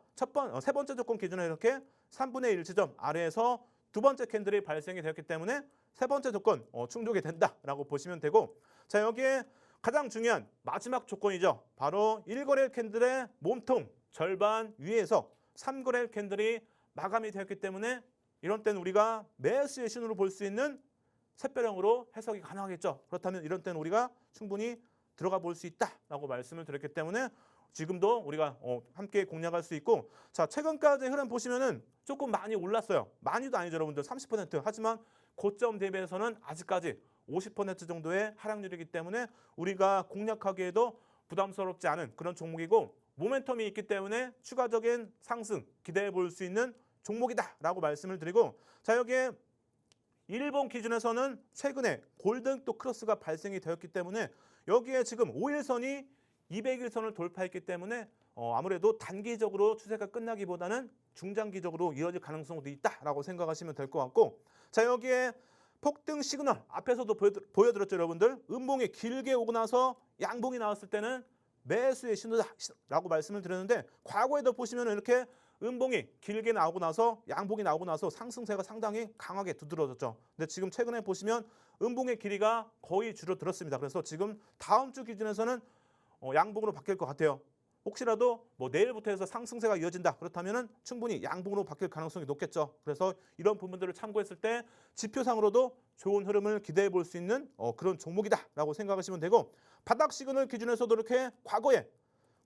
세 번째 조건 기준에 이렇게 3분의 1 지점 아래에서 두 번째 캔들이 발생이 되었기 때문에 세 번째 조건 충족이 된다라고 보시면 되고, 자, 여기에 가장 중요한 마지막 조건이죠. 바로 1거래일 캔들의 몸통 절반 위에서 3거래일 캔들이 마감이 되었기 때문에 이런 때는 우리가 매수의 신호로 볼 수 있는 샛별형으로 해석이 가능하겠죠. 그렇다면 이런 때는 우리가 충분히 들어가 볼 수 있다라고 말씀을 드렸기 때문에 지금도 우리가 함께 공략할 수 있고, 자, 최근까지 흐름 보시면은 조금 많이 올랐어요. 많이도 아니죠, 여러분들. 30%. 하지만 고점 대비해서는 아직까지 50% 정도의 하락률이기 때문에 우리가 공략하기에도 부담스럽지 않은 그런 종목이고, 모멘텀이 있기 때문에 추가적인 상승 기대해 볼 수 있는 종목이다라고 말씀을 드리고, 자, 여기에 일본 기준에서는 최근에 골든 또 크로스가 발생이 되었기 때문에 여기에 지금 5일선이 200일선을 돌파했기 때문에 아무래도 단기적으로 추세가 끝나기보다는 중장기적으로 이어질 가능성도 있다라고 생각하시면 될 것 같고, 자, 여기에 폭등 시그널 앞에서도 보여드렸죠, 여러분들. 음봉이 길게 오고 나서 양봉이 나왔을 때는 매수의 신호다라고 말씀을 드렸는데, 과거에도 보시면 이렇게 음봉이 길게 나오고 나서 양봉이 나오고 나서 상승세가 상당히 강하게 두드러졌죠. 근데 지금 최근에 보시면 음봉의 길이가 거의 줄어들었습니다. 그래서 지금 다음 주 기준에서는 양봉으로 바뀔 것 같아요. 혹시라도 내일부터 해서 상승세가 이어진다 그렇다면은 충분히 양봉으로 바뀔 가능성이 높겠죠. 그래서 이런 부분들을 참고했을 때 지표상으로도 좋은 흐름을 기대해 볼 수 있는 그런 종목이다라고 생각하시면 되고, 바닥 시그널 기준에서도 이렇게 과거에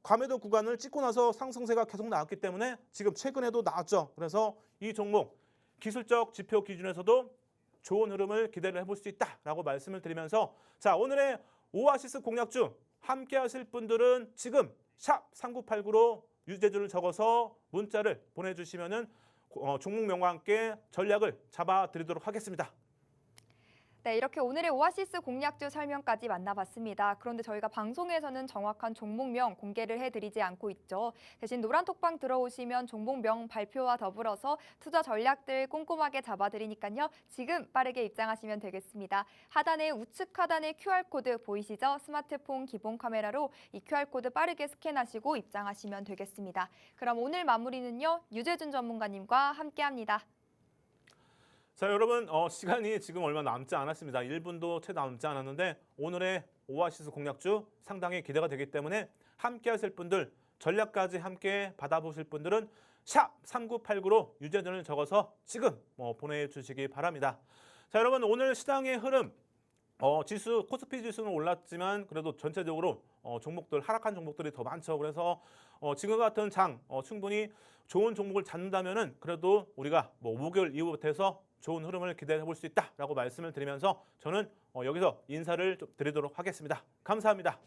과매도 구간을 찍고 나서 상승세가 계속 나왔기 때문에 지금 최근에도 나왔죠. 그래서 이 종목 기술적 지표 기준에서도 좋은 흐름을 기대를 해볼 수 있다라고 말씀을 드리면서, 자, 오늘의 오아시스 공략주 함께 하실 분들은 지금 샵 3989로 유제주를 적어서 문자를 보내주시면은 종목명과 함께 전략을 잡아드리도록 하겠습니다. 네, 이렇게 오늘의 오아시스 공략주 설명까지 만나봤습니다. 그런데 저희가 방송에서는 정확한 종목명 공개를 해드리지 않고 있죠. 대신 노란톡방 들어오시면 종목명 발표와 더불어서 투자 전략들 꼼꼼하게 잡아드리니까요. 지금 빠르게 입장하시면 되겠습니다. 하단에 우측 하단에 QR코드 보이시죠? 스마트폰 기본 카메라로 이 QR코드 빠르게 스캔하시고 입장하시면 되겠습니다. 그럼 오늘 마무리는요. 유재준 전문가님과 함께합니다. 자, 여러분 시간이 지금 얼마 남지 않았습니다. 1분도 채 남지 않았는데 오늘의 오아시스 공략주 상당히 기대가 되기 때문에 함께 하실 분들, 전략까지 함께 받아보실 분들은 샵 3989로 유제전을 적어서 지금 보내주시기 바랍니다. 자, 여러분 오늘 시장의 흐름 지수 코스피 지수는 올랐지만 그래도 전체적으로 종목들 하락한 종목들이 더 많죠. 그래서 지금 같은 장 충분히 좋은 종목을 찾는다면은 그래도 우리가 목요일 이후부터 해서 좋은 흐름을 기대해 볼 수 있다라고 말씀을 드리면서 저는 여기서 인사를 좀 드리도록 하겠습니다. 감사합니다.